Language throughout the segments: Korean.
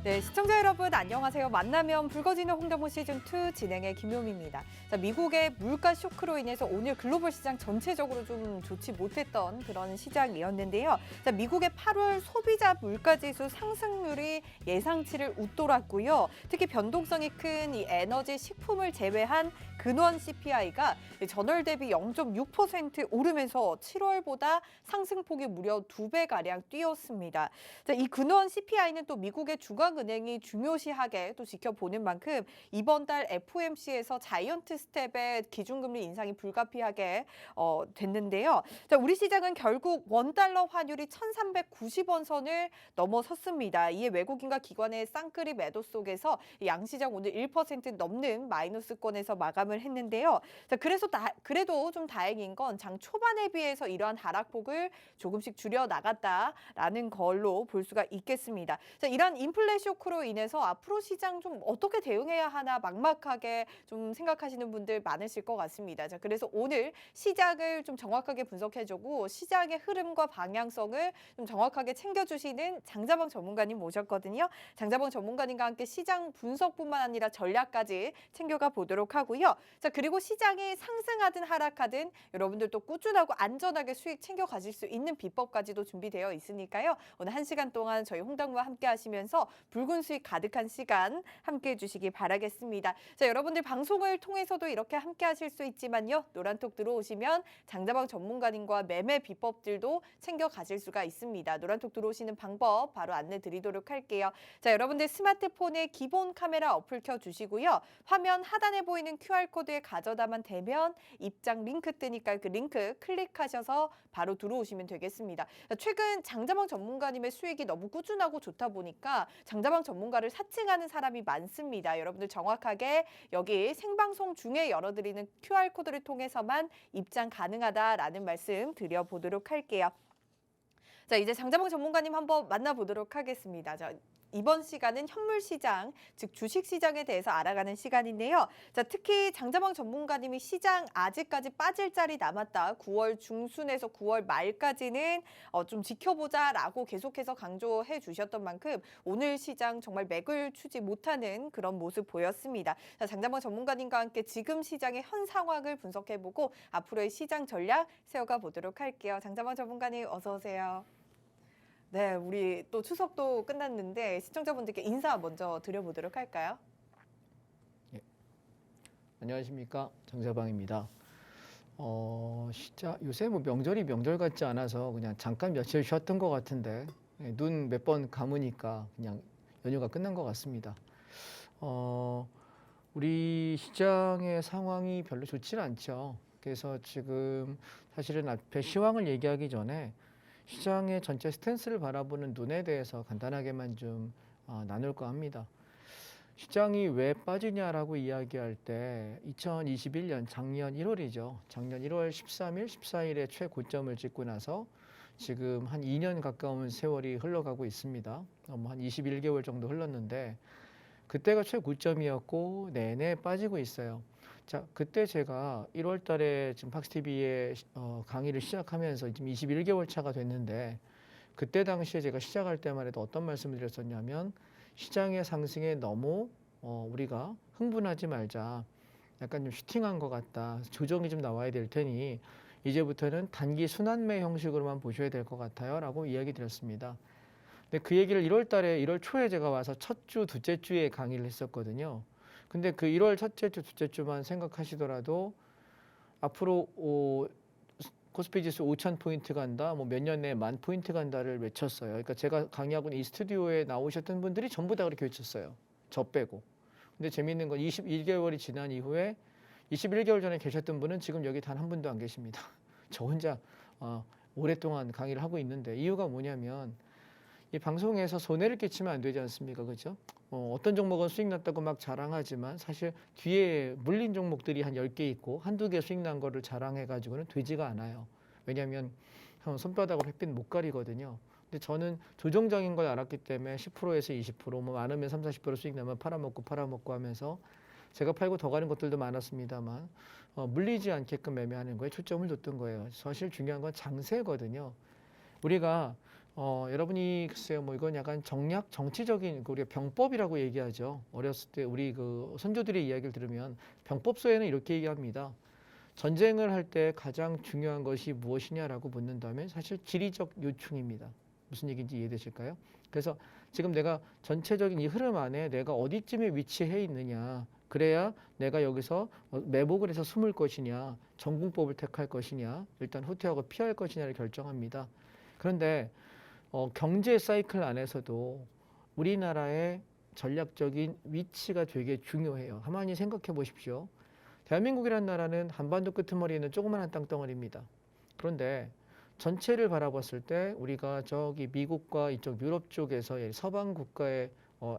네, 시청자 여러분 안녕하세요. 만나면 붉어지는 홍당무 시즌2 진행의 김효미입니다. 자, 미국의 물가 쇼크로 인해서 오늘 글로벌 시장 전체적으로 좀 좋지 못했던 그런 시장이었는데요. 자, 미국의 8월 소비자 물가지수 상승률이 예상치를 웃돌았고요. 특히 변동성이 큰 이 에너지, 식품을 제외한 근원 CPI가 전월 대비 0.6% 오르면서 7월보다 상승폭이 무려 2배가량 뛰었습니다. 자, 이 근원 CPI는 또 미국의 중앙은행이 중요시하게 또 지켜보는 만큼 이번 달 FOMC에서 자이언트 스텝의 기준금리 인상이 불가피하게 됐는데요. 자, 우리 시장은 결국 원달러 환율이 1,390원 선을 넘어섰습니다. 이에 외국인과 기관의 쌍끌이 매도 속에서 양시장 오늘 1% 넘는 마이너스권에서 마감을 했는데요. 자, 그래도 좀 다행인 건 장 초반에 비해서 이러한 하락폭을 조금씩 줄여 나갔다라는 걸로 볼 수가 있겠습니다. 자, 이러한 인플레 쇼크로 인해서 앞으로 시장 좀 어떻게 대응해야 하나 막막하게 좀 생각하시는 분들 많으실 것 같습니다. 자, 그래서 오늘 시장을 좀 정확하게 분석해주고 시장의 흐름과 방향성을 좀 정확하게 챙겨주시는 장자방 전문가님 모셨거든요. 장자방 전문가님과 함께 시장 분석뿐만 아니라 전략까지 챙겨가 보도록 하고요. 자, 그리고 시장이 상승하든 하락하든 여러분들 또 꾸준하고 안전하게 수익 챙겨 가실 수 있는 비법까지도 준비되어 있으니까요. 오늘 1시간 동안 저희 홍당무와 함께 하시면서 붉은 수익 가득한 시간 함께 해주시기 바라겠습니다. 자, 여러분들 방송을 통해서도 이렇게 함께 하실 수 있지만요. 노란톡 들어오시면 장자방 전문가님과 매매 비법들도 챙겨 가실 수가 있습니다. 노란톡 들어오시는 방법 바로 안내 드리도록 할게요. 자, 여러분들 스마트폰에 기본 카메라 어플 켜주시고요. 화면 하단에 보이는 QR코드에 가져다만 대면 입장 링크 뜨니까 그 링크 클릭하셔서 바로 들어오시면 되겠습니다. 자, 최근 장자방 전문가님의 수익이 너무 꾸준하고 좋다 보니까 장자방 전문가를 사칭하는 사람이 많습니다. 여러분들 정확하게 여기 생방송 중에 열어드리는 QR코드를 통해서만 입장 가능하다라는 말씀 드려보도록 할게요. 자, 이제 장자방 전문가님 한번 만나보도록 하겠습니다. 자, 이번 시간은 현물 시장, 즉 주식 시장에 대해서 알아가는 시간인데요. 자, 특히 장자방 전문가님이 시장 아직까지 빠질 자리 남았다. 9월 중순에서 9월 말까지는 좀 지켜보자라고 계속해서 강조해 주셨던 만큼 오늘 시장 정말 맥을 추지 못하는 그런 모습 보였습니다. 자, 장자방 전문가님과 함께 지금 시장의 현 상황을 분석해보고 앞으로의 시장 전략 세워가 보도록 할게요. 장자방 전문가님 어서 오세요. 네, 우리 또 추석도 끝났는데 시청자분들께 인사 먼저 드려보도록 할까요? 예. 안녕하십니까, 장자방입니다. 요새 뭐 명절이 명절 같지 않아서 그냥 잠깐 며칠 쉬었던 것 같은데 눈 몇 번 감으니까 그냥 연휴가 끝난 것 같습니다. 우리 시장의 상황이 별로 좋지는 않죠. 그래서 지금 사실은 앞에 시황을 얘기하기 전에 시장의 전체 스탠스를 바라보는 눈에 대해서 간단하게만 좀 나눌까 합니다. 시장이 왜 빠지냐라고 이야기할 때 2021년 작년 1월이죠. 작년 1월 13일, 14일에 최고점을 찍고 나서 지금 한 2년 가까운 세월이 흘러가고 있습니다. 한 21개월 정도 흘렀는데 그때가 최고점이었고 내내 빠지고 있어요. 자, 그때 제가 1월 달에 지금 팍스TV에 강의를 시작하면서 지금 21개월 차가 됐는데 그때 당시에 제가 시작할 때만 해도 어떤 말씀을 드렸었냐면 시장의 상승에 너무 우리가 흥분하지 말자. 약간 좀 슈팅한 것 같다. 조정이 좀 나와야 될 테니 이제부터는 단기 순환매 형식으로만 보셔야 될 것 같아요. 라고 이야기 드렸습니다. 근데 그 얘기를 1월 달에 1월 초에 제가 와서 첫 주, 둘째 주에 강의를 했었거든요. 근데 그 1월 첫째 주, 둘째 주만 생각하시더라도 앞으로 코스피 지수 5,000포인트 간다, 뭐 몇 년 내에 10,000포인트 간다를 외쳤어요. 그러니까 제가 강의하고 이 스튜디오에 나오셨던 분들이 전부 다 그렇게 외쳤어요. 저 빼고. 근데 재미있는 건 21개월이 지난 이후에 21개월 전에 계셨던 분은 지금 여기 단 한 분도 안 계십니다. 저 혼자 오랫동안 강의를 하고 있는데 이유가 뭐냐면 이 방송에서 손해를 끼치면 안 되지 않습니까? 그죠? 어떤 종목은 수익 났다고 막 자랑하지만 사실 뒤에 물린 종목들이 한 10개 있고 한두 개 수익 난 거를 자랑해가지고는 되지가 않아요. 왜냐하면 손바닥으로 햇빛 못 가리거든요. 근데 저는 조정적인 걸 알았기 때문에 10%에서 20%, 뭐 많으면 3, 40% 수익 나면 팔아먹고 하면서 제가 팔고 더 가는 것들도 많았습니다만 물리지 않게끔 매매하는 거에 초점을 뒀던 거예요. 사실 중요한 건 장세거든요. 우리가 여러분이 글쎄요, 뭐 이건 약간 정략 정치적인 우리가 병법이라고 얘기하죠. 어렸을 때 우리 그 선조들의 이야기를 들으면 병법서에는 이렇게 얘기합니다. 전쟁을 할 때 가장 중요한 것이 무엇이냐라고 묻는다면 사실 지리적 요충입니다. 무슨 얘기인지 이해되실까요? 그래서 지금 내가 전체적인 이 흐름 안에 내가 어디쯤에 위치해 있느냐, 그래야 내가 여기서 매복을 해서 숨을 것이냐, 전공법을 택할 것이냐, 일단 후퇴하고 피할 것이냐를 결정합니다. 그런데 경제 사이클 안에서도 우리나라의 전략적인 위치가 되게 중요해요. 가만히 생각해 보십시오. 대한민국이라는 나라는 한반도 끄트머리에 있는 조그마한 땅덩어리입니다. 그런데 전체를 바라봤을 때 우리가 저기 미국과 이쪽 유럽 쪽에서 서방 국가의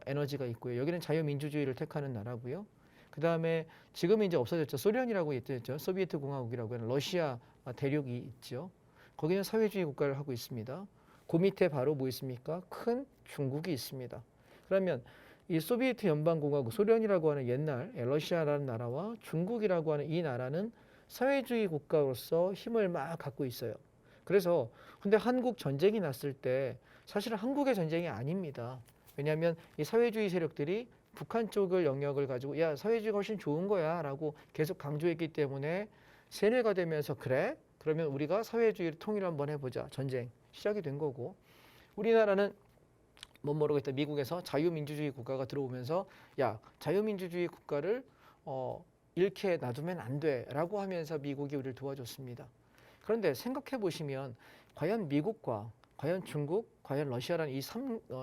에너지가 있고요. 여기는 자유민주주의를 택하는 나라고요. 그 다음에 지금은 이제 없어졌죠. 소련이라고 했죠. 소비에트 공화국이라고 하는 러시아 대륙이 있죠. 거기는 사회주의 국가를 하고 있습니다. 그 밑에 바로 뭐 있습니까? 큰 중국이 있습니다. 그러면 이 소비에트 연방공화국, 소련이라고 하는 옛날 러시아라는 나라와 중국이라고 하는 이 나라는 사회주의 국가로서 힘을 막 갖고 있어요. 그래서 근데 한국 전쟁이 났을 때 사실은 한국의 전쟁이 아닙니다. 왜냐하면 이 사회주의 세력들이 북한 쪽을 영역을 가지고 야, 사회주의가 훨씬 좋은 거야 라고 계속 강조했기 때문에 세뇌가 되면서 그래? 그러면 우리가 사회주의를 통일을 한번 해보자. 전쟁 시작이 된 거고, 우리나라는 뭐 모르겠다. 미국에서 자유민주주의 국가가 들어오면서 야, 자유민주주의 국가를 잃게 놔두면 안 돼라고 하면서 미국이 우리를 도와줬습니다. 그런데 생각해 보시면 과연 미국과 과연 중국, 과연 러시아라는 이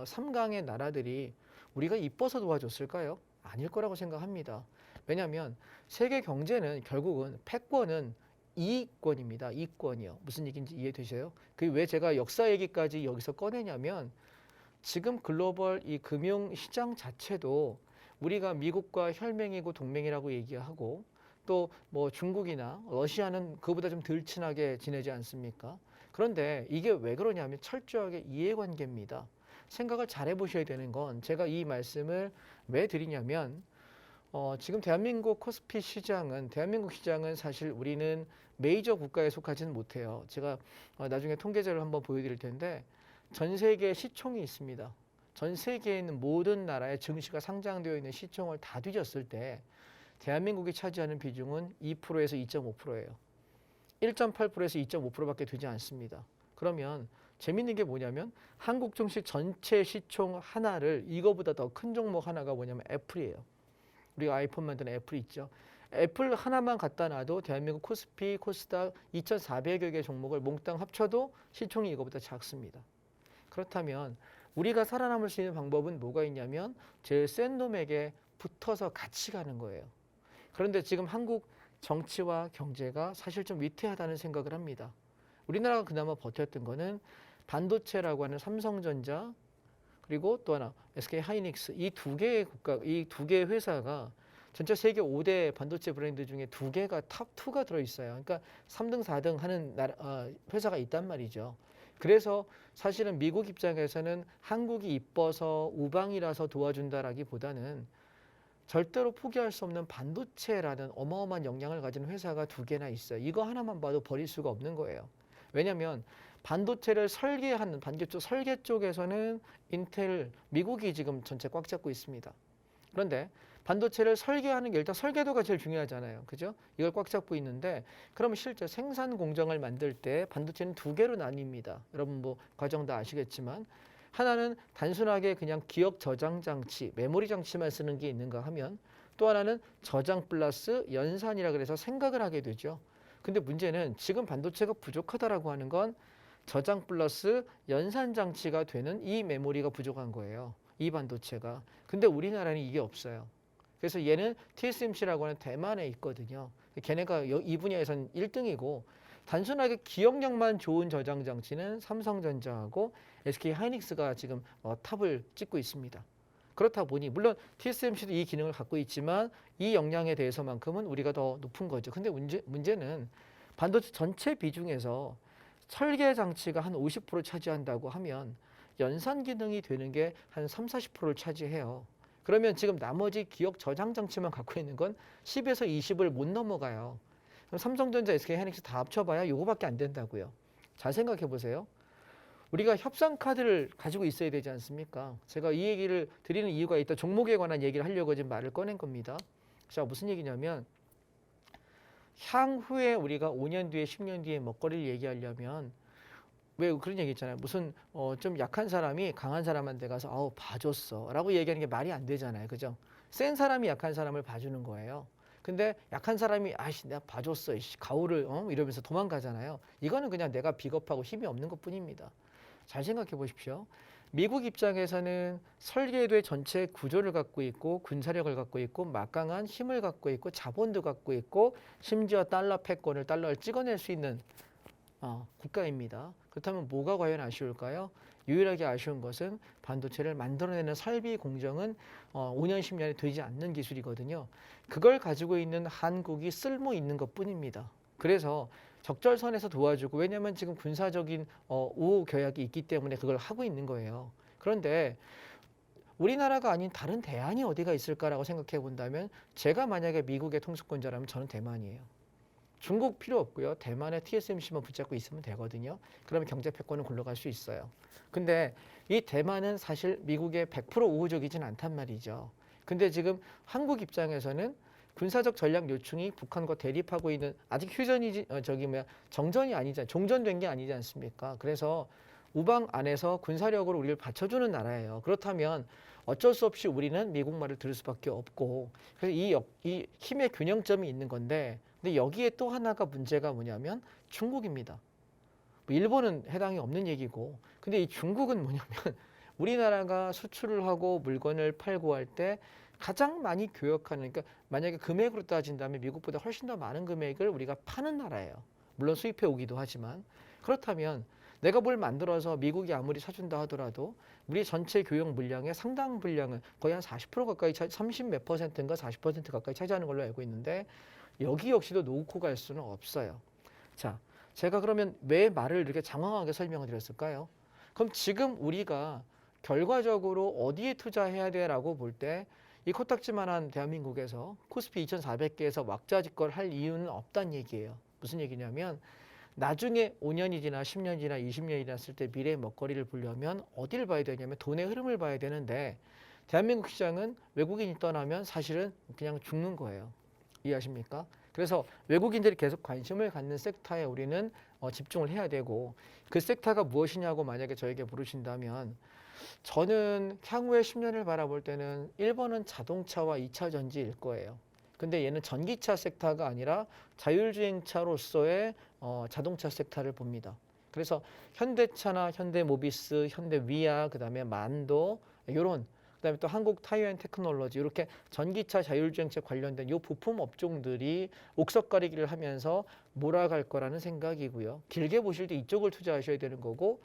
삼강의 나라들이 우리가 이뻐서 도와줬을까요? 아닐 거라고 생각합니다. 왜냐하면 세계 경제는 결국은 패권은 이익권입니다. 이익권이요. 무슨 얘기인지 이해되세요? 그 왜 제가 역사 얘기까지 여기서 꺼내냐면 지금 글로벌 이 금융 시장 자체도 우리가 미국과 혈맹이고 동맹이라고 얘기하고 또 뭐 중국이나 러시아는 그보다 좀 덜 친하게 지내지 않습니까? 그런데 이게 왜 그러냐면 철저하게 이해관계입니다. 생각을 잘 해보셔야 되는 건 제가 이 말씀을 왜 드리냐면 지금 대한민국 코스피 시장은 대한민국 시장은 사실 우리는 메이저 국가에 속하지는 못해요. 제가 나중에 통계자를 한번 보여드릴 텐데 전 세계 시총이 있습니다. 전 세계에 있는 모든 나라의 증시가 상장되어 있는 시총을 다 뒤졌을 때 대한민국이 차지하는 비중은 2%에서 2.5%예요. 1.8%에서 2.5%밖에 되지 않습니다. 그러면 재밌는 게 뭐냐면 한국 증시 전체 시총 하나를 이거보다 더 큰 종목 하나가 뭐냐면 애플이에요. 우리가 아이폰 만드는 애플 있죠. 애플 하나만 갖다 놔도 대한민국 코스피, 코스닥 2,400여 개 종목을 몽땅 합쳐도 시총이 이거보다 작습니다. 그렇다면 우리가 살아남을 수 있는 방법은 뭐가 있냐면 제일 센 놈에게 붙어서 같이 가는 거예요. 그런데 지금 한국 정치와 경제가 사실 좀 위태하다는 생각을 합니다. 우리나라가 그나마 버텼던 거는 반도체라고 하는 삼성전자 그리고 또 하나 SK 하이닉스 이 두 개의 국가, 이 두 개의 회사가 전체 세계 5대 반도체 브랜드 중에 두 개가 탑 2가 들어있어요. 그러니까 3등, 4등 하는 회사가 있단 말이죠. 그래서 사실은 미국 입장에서는 한국이 이뻐서 우방이라서 도와준다라기보다는 절대로 포기할 수 없는 반도체라는 어마어마한 역량을 가진 회사가 두 개나 있어요. 이거 하나만 봐도 버릴 수가 없는 거예요. 왜냐하면 반도체를 설계하는 반도체 설계 쪽에서는 인텔 미국이 지금 전체 꽉 잡고 있습니다. 그런데 반도체를 설계하는 게 일단 설계도가 제일 중요하잖아요. 그죠? 이걸 꽉 잡고 있는데 그러면 실제 생산 공정을 만들 때 반도체는 두 개로 나뉩니다. 여러분 뭐 과정 다 아시겠지만 하나는 단순하게 그냥 기억 저장 장치, 메모리 장치만 쓰는 게 있는가 하면 또 하나는 저장 플러스 연산이라 그래서 생각을 하게 되죠. 근데 문제는 지금 반도체가 부족하다라고 하는 건 저장 플러스 연산 장치가 되는 이 메모리가 부족한 거예요. 이 반도체가. 근데 우리나라는 이게 없어요. 그래서 얘는 TSMC라고 하는 대만에 있거든요. 걔네가 이 분야에서는 1등이고 단순하게 기억력만 좋은 저장 장치는 삼성전자하고 SK 하이닉스가 지금 탑을 찍고 있습니다. 그렇다 보니 물론 TSMC도 이 기능을 갖고 있지만 이 역량에 대해서만큼은 우리가 더 높은 거죠. 근데 문제는 반도체 전체 비중에서 설계 장치가 한 50% 차지한다고 하면 연산 기능이 되는 게 한 30-40%를 차지해요. 그러면 지금 나머지 기억 저장 장치만 갖고 있는 건 10에서 20을 못 넘어가요. 그럼 삼성전자, SK 하이닉스 다 합쳐봐야 이거밖에 안 된다고요. 잘 생각해 보세요. 우리가 협상 카드를 가지고 있어야 되지 않습니까? 제가 이 얘기를 드리는 이유가 있다. 종목에 관한 얘기를 하려고 지금 말을 꺼낸 겁니다. 자, 무슨 얘기냐면 향후에 우리가 5년 뒤에 10년 뒤에 먹거리를 얘기하려면 왜 그런 얘기 있잖아요. 무슨 좀 약한 사람이 강한 사람한테 가서 아우 봐줬어 라고 얘기하는 게 말이 안 되잖아요. 그죠? 센 사람이 약한 사람을 봐주는 거예요. 근데 약한 사람이 아이씨 내가 봐줬어 이씨, 가오를 이러면서 도망가잖아요. 이거는 그냥 내가 비겁하고 힘이 없는 것뿐입니다. 잘 생각해 보십시오. 미국 입장에서는 설계도의 전체 구조를 갖고 있고 군사력을 갖고 있고 막강한 힘을 갖고 있고 자본도 갖고 있고 심지어 달러 패권을 달러를 찍어낼 수 있는 국가입니다. 그렇다면 뭐가 과연 아쉬울까요? 유일하게 아쉬운 것은 반도체를 만들어내는 설비 공정은 5년, 10년이 되지 않는 기술이거든요. 그걸 가지고 있는 한국이 쓸모 있는 것뿐입니다. 그래서 적절선에서 도와주고 왜냐하면 지금 군사적인 우호 교약이 있기 때문에 그걸 하고 있는 거예요. 그런데 우리나라가 아닌 다른 대안이 어디가 있을까라고 생각해 본다면 제가 만약에 미국의 통수권자라면 저는 대만이에요. 중국 필요 없고요. 대만의 TSMC만 붙잡고 있으면 되거든요. 그러면 경제 패권은 굴러갈 수 있어요. 근데 이 대만은 사실 미국의 100% 우호적이진 않단 말이죠. 근데 지금 한국 입장에서는 군사적 전략 요충이 북한과 대립하고 있는 아직 휴전이지 정전이 아니잖아요. 종전된 게 아니지 않습니까? 그래서 우방 안에서 군사력으로 우리를 받쳐주는 나라예요. 그렇다면 어쩔 수 없이 우리는 미국 말을 들을 수밖에 없고 그래서 이 힘의 균형점이 있는 건데 근데 여기에 또 하나가 문제가 뭐냐면 중국입니다. 일본은 해당이 없는 얘기고 근데 이 중국은 뭐냐면 우리나라가 수출을 하고 물건을 팔고 할 때 가장 많이 교역하는 그러니까 만약에 금액으로 따진다면 미국보다 훨씬 더 많은 금액을 우리가 파는 나라예요. 물론 수입해 오기도 하지만 그렇다면 내가 뭘 만들어서 미국이 아무리 사준다 하더라도 우리 전체 교역 물량의 상당 분량은 거의 한 40% 가까이 30 몇 %인가 40% 가까이 차지하는 걸로 알고 있는데 여기 역시도 놓고 갈 수는 없어요. 자, 제가 그러면 왜 말을 이렇게 장황하게 설명을 드렸을까요? 그럼 지금 우리가 결과적으로 어디에 투자해야 돼라고 볼 때 이 코딱지만한 대한민국에서 코스피 2400개에서 왁자지껄 할 이유는 없다는 얘기예요. 무슨 얘기냐면 나중에 5년이 지나 10년이 지나 20년이 지났을 때 미래의 먹거리를 보려면 어디를 봐야 되냐면 돈의 흐름을 봐야 되는데 대한민국 시장은 외국인이 떠나면 사실은 그냥 죽는 거예요. 이해하십니까? 그래서 외국인들이 계속 관심을 갖는 섹터에 우리는 집중을 해야 되고 그 섹터가 무엇이냐고 만약에 저에게 물으신다면 저는 향후에 10년을 바라볼 때는 1번은 자동차와 2차 전지일 거예요. 근데 얘는 전기차 섹터가 아니라 자율주행차로서의 자동차 섹터를 봅니다. 그래서 현대차나 현대모비스, 현대위아, 그다음에 만도 이런 그다음에 또 한국 타이어앤 테크놀로지 이렇게 전기차 자율주행차 관련된 이 부품 업종들이 옥석가리기를 하면서 몰아갈 거라는 생각이고요. 길게 보실 때 이쪽을 투자하셔야 되는 거고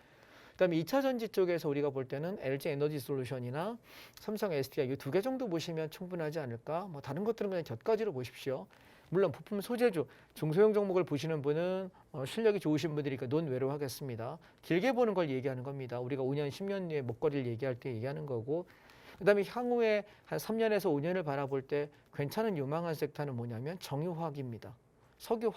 그다음에 2차 전지 쪽에서 우리가 볼 때는 LG 에너지 솔루션이나 삼성 SDI 이 두 개 정도 보시면 충분하지 않을까? 뭐 다른 것들은 그냥 곁가지로 보십시오. 물론 부품 소재주, 중소형 종목을 보시는 분은 실력이 좋으신 분들이니까 논외로 하겠습니다. 길게 보는 걸 얘기하는 겁니다. 우리가 5년, 10년 뒤에 먹거리를 얘기할 때 얘기하는 거고 그다음에 향후에 한 3년에서 5년을 바라볼 때 괜찮은 유망한 섹터는 뭐냐면 정유화학입니다. 석유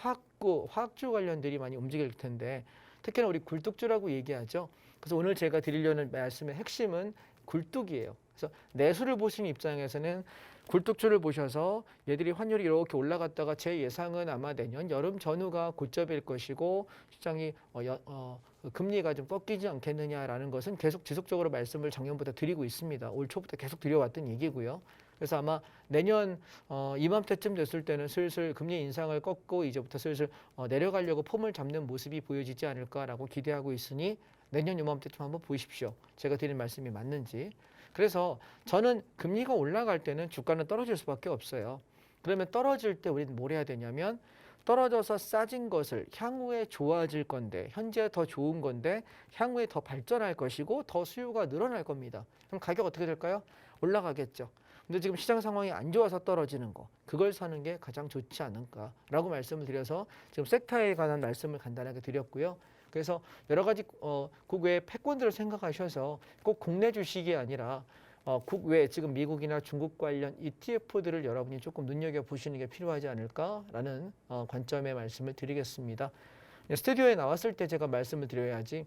화학주 관련들이 많이 움직일 텐데 특히나 우리 굴뚝주라고 얘기하죠. 그래서 오늘 제가 드리려는 말씀의 핵심은 굴뚝이에요. 그래서 내수를 보신 입장에서는 굴뚝주를 보셔서 얘들이 환율이 이렇게 올라갔다가 제 예상은 아마 내년 여름 전후가 고점일 것이고 시장이 금리가 좀 꺾이지 않겠느냐라는 것은 계속 지속적으로 말씀을 작년부터 드리고 있습니다. 올 초부터 계속 드려왔던 얘기고요. 그래서 아마 내년 이맘때쯤 됐을 때는 슬슬 금리 인상을 꺾고 이제부터 슬슬 내려가려고 폼을 잡는 모습이 보여지지 않을까라고 기대하고 있으니 내년 이맘때쯤 한번 보십시오. 제가 드린 말씀이 맞는지. 그래서 저는 금리가 올라갈 때는 주가는 떨어질 수밖에 없어요. 그러면 떨어질 때 우리는 뭘 해야 되냐면 떨어져서 싸진 것을 향후에 좋아질 건데 현재 더 좋은 건데 향후에 더 발전할 것이고 더 수요가 늘어날 겁니다. 그럼 가격 어떻게 될까요? 올라가겠죠. 근데 지금 시장 상황이 안 좋아서 떨어지는 거 그걸 사는 게 가장 좋지 않을까라고 말씀을 드려서 지금 섹터에 관한 말씀을 간단하게 드렸고요. 그래서 여러 가지 국외 패권들을 생각하셔서 꼭 국내 주식이 아니라 국외 지금 미국이나 중국 관련 ETF들을 여러분이 조금 눈여겨보시는 게 필요하지 않을까라는 관점의 말씀을 드리겠습니다. 스튜디오에 나왔을 때 제가 말씀을 드려야지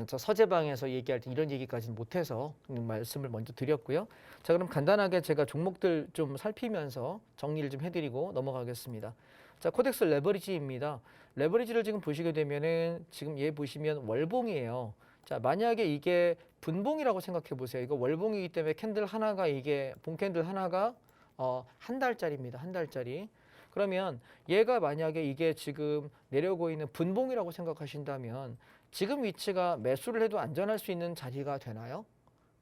저 서재방에서 얘기할 때 이런 얘기까지는 못해서 말씀을 먼저 드렸고요. 자, 그럼 간단하게 제가 종목들 좀 살피면서 정리를 좀 해드리고 넘어가겠습니다. 자, 코덱스 레버리지입니다. 레버리지를 지금 보시게 되면은 지금 얘 보시면 월봉이에요. 자, 만약에 이게 분봉이라고 생각해 보세요. 이거 월봉이기 때문에 캔들 하나가 이게 본 캔들 하나가 한 달짜리입니다. 한 달짜리. 그러면 얘가 만약에 이게 지금 내려오고 있는 분봉이라고 생각하신다면 지금 위치가 매수를 해도 안전할 수 있는 자리가 되나요?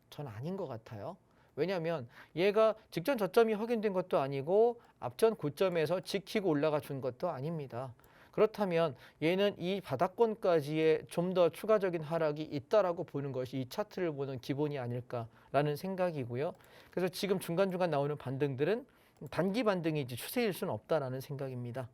전 아닌 것 같아요. 왜냐하면 얘가 직전 저점이 확인된 것도 아니고 앞전 고점에서 지키고 올라가 준 것도 아닙니다. 그렇다면 얘는 이 바닥권까지의 좀 더 추가적인 하락이 있다라고 보는 것이 이 차트를 보는 기본이 아닐까라는 생각이고요. 그래서 지금 중간중간 나오는 반등들은 단기 반등이지 추세일 수는 없다라는 생각입니다.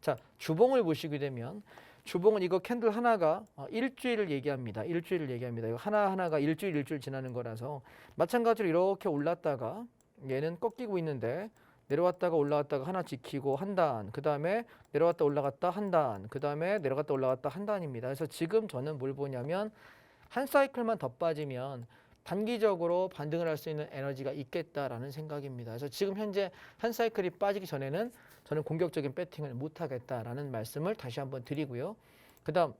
자, 주봉을 보시게 되면 주봉은 이거 캔들 하나가 일주일을 얘기합니다. 일주일을 얘기합니다. 이거 하나하나가 일주일 지나는 거라서 마찬가지로 이렇게 올랐다가 얘는 꺾이고 있는데 내려왔다가 올라왔다가 하나 지키고 한 단, 그 다음에 내려왔다 올라갔다 한 단, 그 다음에 내려갔다 올라갔다 한 단입니다. 그래서 지금 저는 뭘 보냐면 한 사이클만 더 빠지면 단기적으로 반등을 할 수 있는 에너지가 있겠다라는 생각입니다. 그래서 지금 현재 한 사이클이 빠지기 전에는 저는 공격적인 배팅을 못하겠다라는 말씀을 다시 한번 드리고요. 그 다음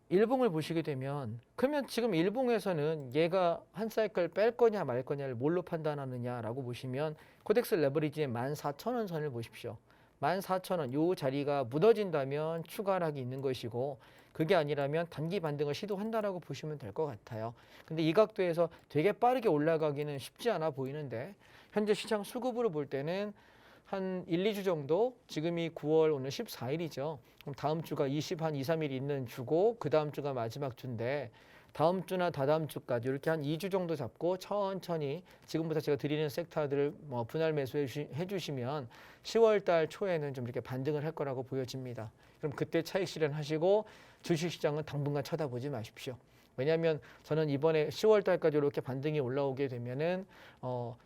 일봉을 보시게 되면 그러면 지금 일봉에서는 얘가 한 사이클 뺄 거냐 말 거냐를 뭘로 판단하느냐라고 보시면 코덱스 레버리지의 14,000원 선을 보십시오. 14,000원 요 자리가 무너진다면 추가 하락이 있는 것이고 그게 아니라면 단기 반등을 시도한다라고 보시면 될 것 같아요. 근데 이 각도에서 되게 빠르게 올라가기는 쉽지 않아 보이는데 현재 시장 수급으로 볼 때는 한 1, 2주 정도 지금이 9월 오늘 14일이죠. 그럼 다음 주가 한 2, 3일 있는 주고 그 다음 주가 마지막 주인데 다음 주나 다다음 주까지 이렇게 한 2주 정도 잡고 천천히 지금부터 제가 드리는 섹터들을 분할 매수해 주시면 10월 달 초에는 좀 이렇게 반등을 할 거라고 보여집니다. 그럼 그때 차익 실현하시고 주식시장은 당분간 쳐다보지 마십시오. 왜냐하면 저는 이번에 10월 달까지 이렇게 반등이 올라오게 되면은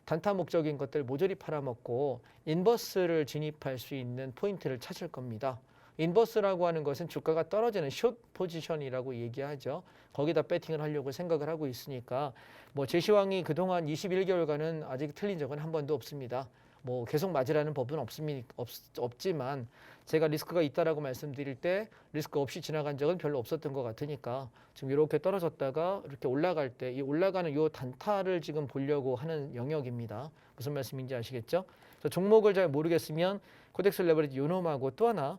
단타 목적인 것들 모조리 팔아먹고 인버스를 진입할 수 있는 포인트를 찾을 겁니다. 인버스라고 하는 것은 주가가 떨어지는 숏 포지션이라고 얘기하죠. 거기다 배팅을 하려고 생각을 하고 있으니까 뭐 제시황이 그동안 21개월간은 아직 틀린 적은 한 번도 없습니다. 뭐 계속 맞으라는 법은 없지만 제가 리스크가 있다라고 말씀드릴 때 리스크 없이 지나간 적은 별로 없었던 것 같으니까 지금 이렇게 떨어졌다가 이렇게 올라갈 때 이 올라가는 요 단타를 지금 보려고 하는 영역입니다. 무슨 말씀인지 아시겠죠? 종목을 잘 모르겠으면 코덱스 레버리지 요놈하고 또 하나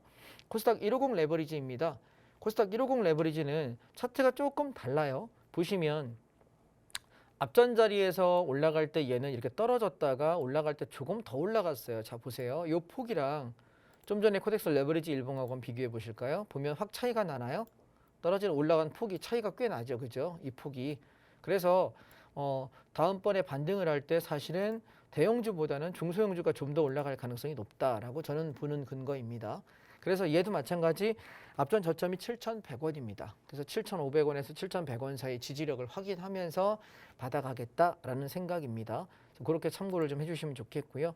코스닥 150 레버리지입니다. 코스닥 150 레버리지는 차트가 조금 달라요. 보시면 앞전 자리에서 올라갈 때 얘는 이렇게 떨어졌다가 올라갈 때 조금 더 올라갔어요. 자 보세요. 이 폭이랑 좀 전에 코덱스 레버리지 일봉하고 비교해 보실까요? 보면 확 차이가 나나요? 떨어지는 올라간 폭이 차이가 꽤 나죠. 그죠? 이 폭이. 그래서 다음번에 반등을 할 때 사실은 대형주보다는 중소형주가 좀 더 올라갈 가능성이 높다라고 저는 보는 근거입니다. 그래서 얘도 마찬가지 앞전 저점이 7,100원입니다. 그래서 7,500원에서 7,100원 사이 지지력을 확인하면서 받아가겠다라는 생각입니다. 그렇게 참고를 좀 해주시면 좋겠고요.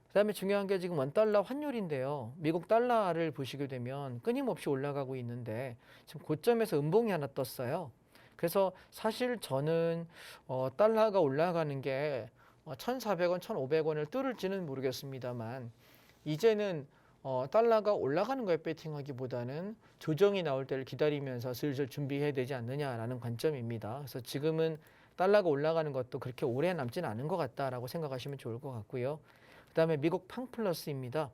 그다음에 중요한 게 지금 원달러 환율인데요. 미국 달러를 보시게 되면 끊임없이 올라가고 있는데 지금 고점에서 음봉이 하나 떴어요. 그래서 사실 저는 달러가 올라가는 게 1,400원, 1,500원을 뚫을지는 모르겠습니다만 이제는 달러가 올라가는 거에 배팅하기보다는 조정이 나올 때를 기다리면서 슬슬 준비해야 되지 않느냐라는 관점입니다. 그래서 지금은 달러가 올라가는 것도 그렇게 오래 남지는 않은 것 같다라고 생각하시면 좋을 것 같고요. 그다음에 미국 팡플러스입니다.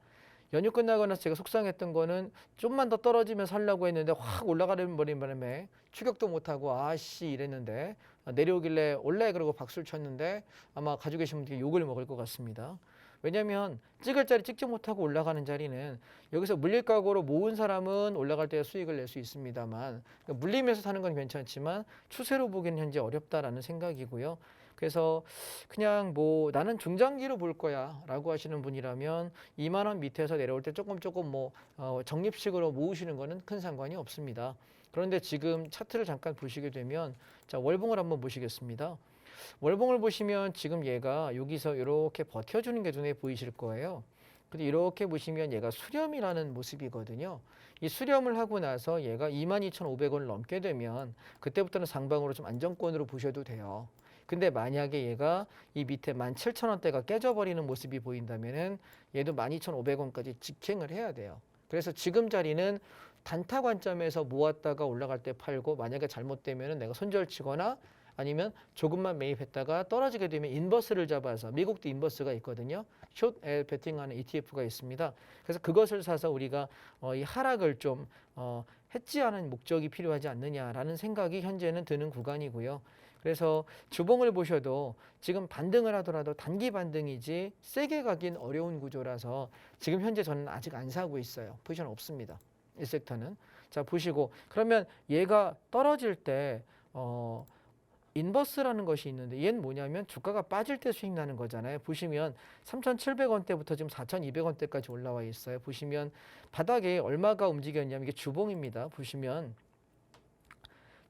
연휴 끝나고 나서 제가 속상했던 거는 좀만 더 떨어지면 살려고 했는데 확 올라가는 바람에 추격도 못하고 아씨 이랬는데 내려오길래 올래 그러고 박수를 쳤는데 아마 가지고 계신 분들이 욕을 먹을 것 같습니다. 왜냐하면 찍을 자리 찍지 못하고 올라가는 자리는 여기서 물릴각오로 모은 사람은 올라갈 때 수익을 낼 수 있습니다만 물리면서 사는 건 괜찮지만 추세로 보기는 현재 어렵다라는 생각이고요. 그래서 그냥 뭐 나는 중장기로 볼 거야 라고 하시는 분이라면 2만 원 밑에서 내려올 때 조금 적립식으로 모으시는 거는 큰 상관이 없습니다. 그런데 지금 차트를 잠깐 보시게 되면 자 월봉을 한번 보시겠습니다. 월봉을 보시면 지금 얘가 여기서 이렇게 버텨주는 게 눈에 보이실 거예요. 근데 이렇게 보시면 얘가 수렴이라는 모습이거든요. 이 수렴을 하고 나서 얘가 22,500원을 넘게 되면 그때부터는 상방으로 좀 안정권으로 보셔도 돼요. 근데 만약에 얘가 이 밑에 17,000원대가 깨져버리는 모습이 보인다면은 얘도 12,500원까지 직행을 해야 돼요. 그래서 지금 자리는 단타 관점에서 모았다가 올라갈 때 팔고, 만약에 잘못되면은 내가 손절치거나 아니면 조금만 매입했다가 떨어지게 되면 인버스를 잡아서, 미국도 인버스가 있거든요. 숏에 베팅하는 ETF가 있습니다. 그래서 그것을 사서 우리가 이 하락을 좀 해지하는 목적이 필요하지 않느냐라는 생각이 현재는 드는 구간이고요. 그래서 주봉을 보셔도 지금 반등을 하더라도 단기 반등이지 세게 가긴 어려운 구조라서 지금 현재 저는 아직 안 사고 있어요. 포지션 없습니다. 이 섹터는. 자, 보시고 그러면 얘가 떨어질 때 인버스라는 것이 있는데, 얘는 뭐냐면 주가가 빠질 때 수익 나는 거잖아요. 보시면 3,700원대부터 지금 4,200원대까지 올라와 있어요. 보시면 바닥에 얼마가 움직였냐면 이게 주봉입니다. 보시면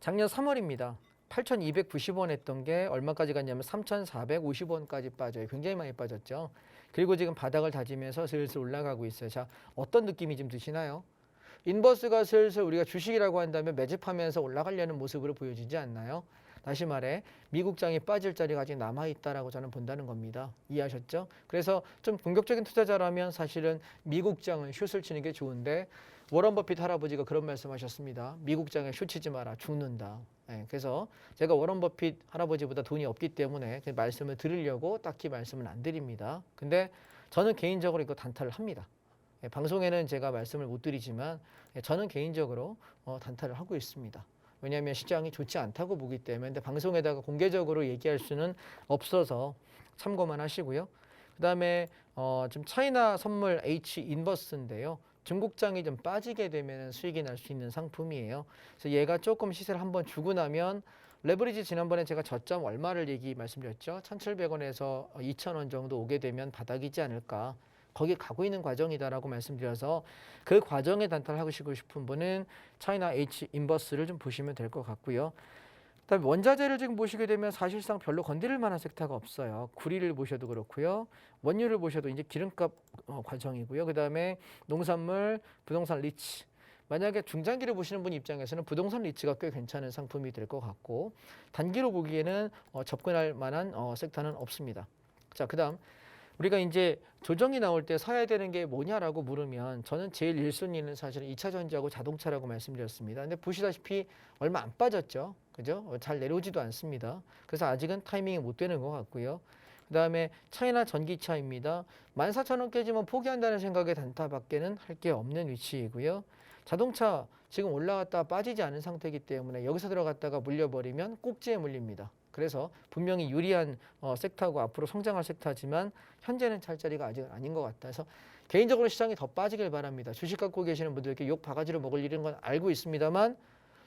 작년 3월입니다. 8,290원 했던 게 얼마까지 갔냐면 3,450원까지 빠져요. 굉장히 많이 빠졌죠. 그리고 지금 바닥을 다지면서 슬슬 올라가고 있어요. 자, 어떤 느낌이 좀 드시나요? 인버스가 슬슬 우리가 주식이라고 한다면 매집하면서 올라가려는 모습으로 보여지지 않나요? 다시 말해 미국장이 빠질 자리가 아직 남아있다라고 저는 본다는 겁니다. 이해하셨죠? 그래서 좀 본격적인 투자자라면 사실은 미국장은 슛을 치는 게 좋은데, 워런 버핏 할아버지가 그런 말씀하셨습니다. 미국장에 슛 치지 마라, 죽는다. 그래서 제가 워런 버핏 할아버지보다 돈이 없기 때문에 그 말씀을 드리려고 딱히 말씀은 안 드립니다. 근데 저는 개인적으로 이거 단타를 합니다. 방송에는 제가 말씀을 못 드리지만 저는 개인적으로 단타를 하고 있습니다. 왜냐하면 시장이 좋지 않다고 보기 때문에. 근데 방송에다가 공개적으로 얘기할 수는 없어서 참고만 하시고요. 그 다음에 지금 차이나 선물 H 인버스인데요. 중국장이 좀 빠지게 되면 수익이 날 수 있는 상품이에요. 그래서 얘가 조금 시세를 한번 주고 나면, 레버리지 지난번에 제가 저점 얼마를 말씀드렸죠. 1,700원에서 2,000원 정도 오게 되면 바닥이지 않을까. 거기 가고 있는 과정이다라고 말씀드려서 그 과정에 단타를 하고 싶은 분은 차이나 H 인버스를 좀 보시면 될 것 같고요. 그다음에 원자재를 지금 보시게 되면 사실상 별로 건드릴 만한 섹터가 없어요. 구리를 보셔도 그렇고요. 원유를 보셔도 이제 기름값 과정이고요. 그다음에 농산물, 부동산 리츠. 만약에 중장기를 보시는 분 입장에서는 부동산 리츠가 꽤 괜찮은 상품이 될 것 같고, 단기로 보기에는 접근할 만한 섹터는 없습니다. 자, 그다음 우리가 이제 조정이 나올 때 사야 되는 게 뭐냐라고 물으면 저는 제일 1순위는 사실은 2차 전지하고 자동차라고 말씀드렸습니다. 근데 보시다시피 얼마 안 빠졌죠. 그죠? 잘 내려오지도 않습니다. 그래서 아직은 타이밍이 못 되는 것 같고요. 그 다음에 차이나 전기차입니다. 14,000원 깨지면 포기한다는 생각에 단타밖에는 할 게 없는 위치이고요. 자동차 지금 올라갔다가 빠지지 않은 상태이기 때문에 여기서 들어갔다가 물려버리면 꼭지에 물립니다. 그래서 분명히 유리한 섹터고 앞으로 성장할 섹터지만 현재는 찰 자리가 아직은 아닌 것 같다. 그래서 개인적으로 시장이 더 빠지길 바랍니다. 주식 갖고 계시는 분들께 욕 바가지로 먹을 일인 건 알고 있습니다만,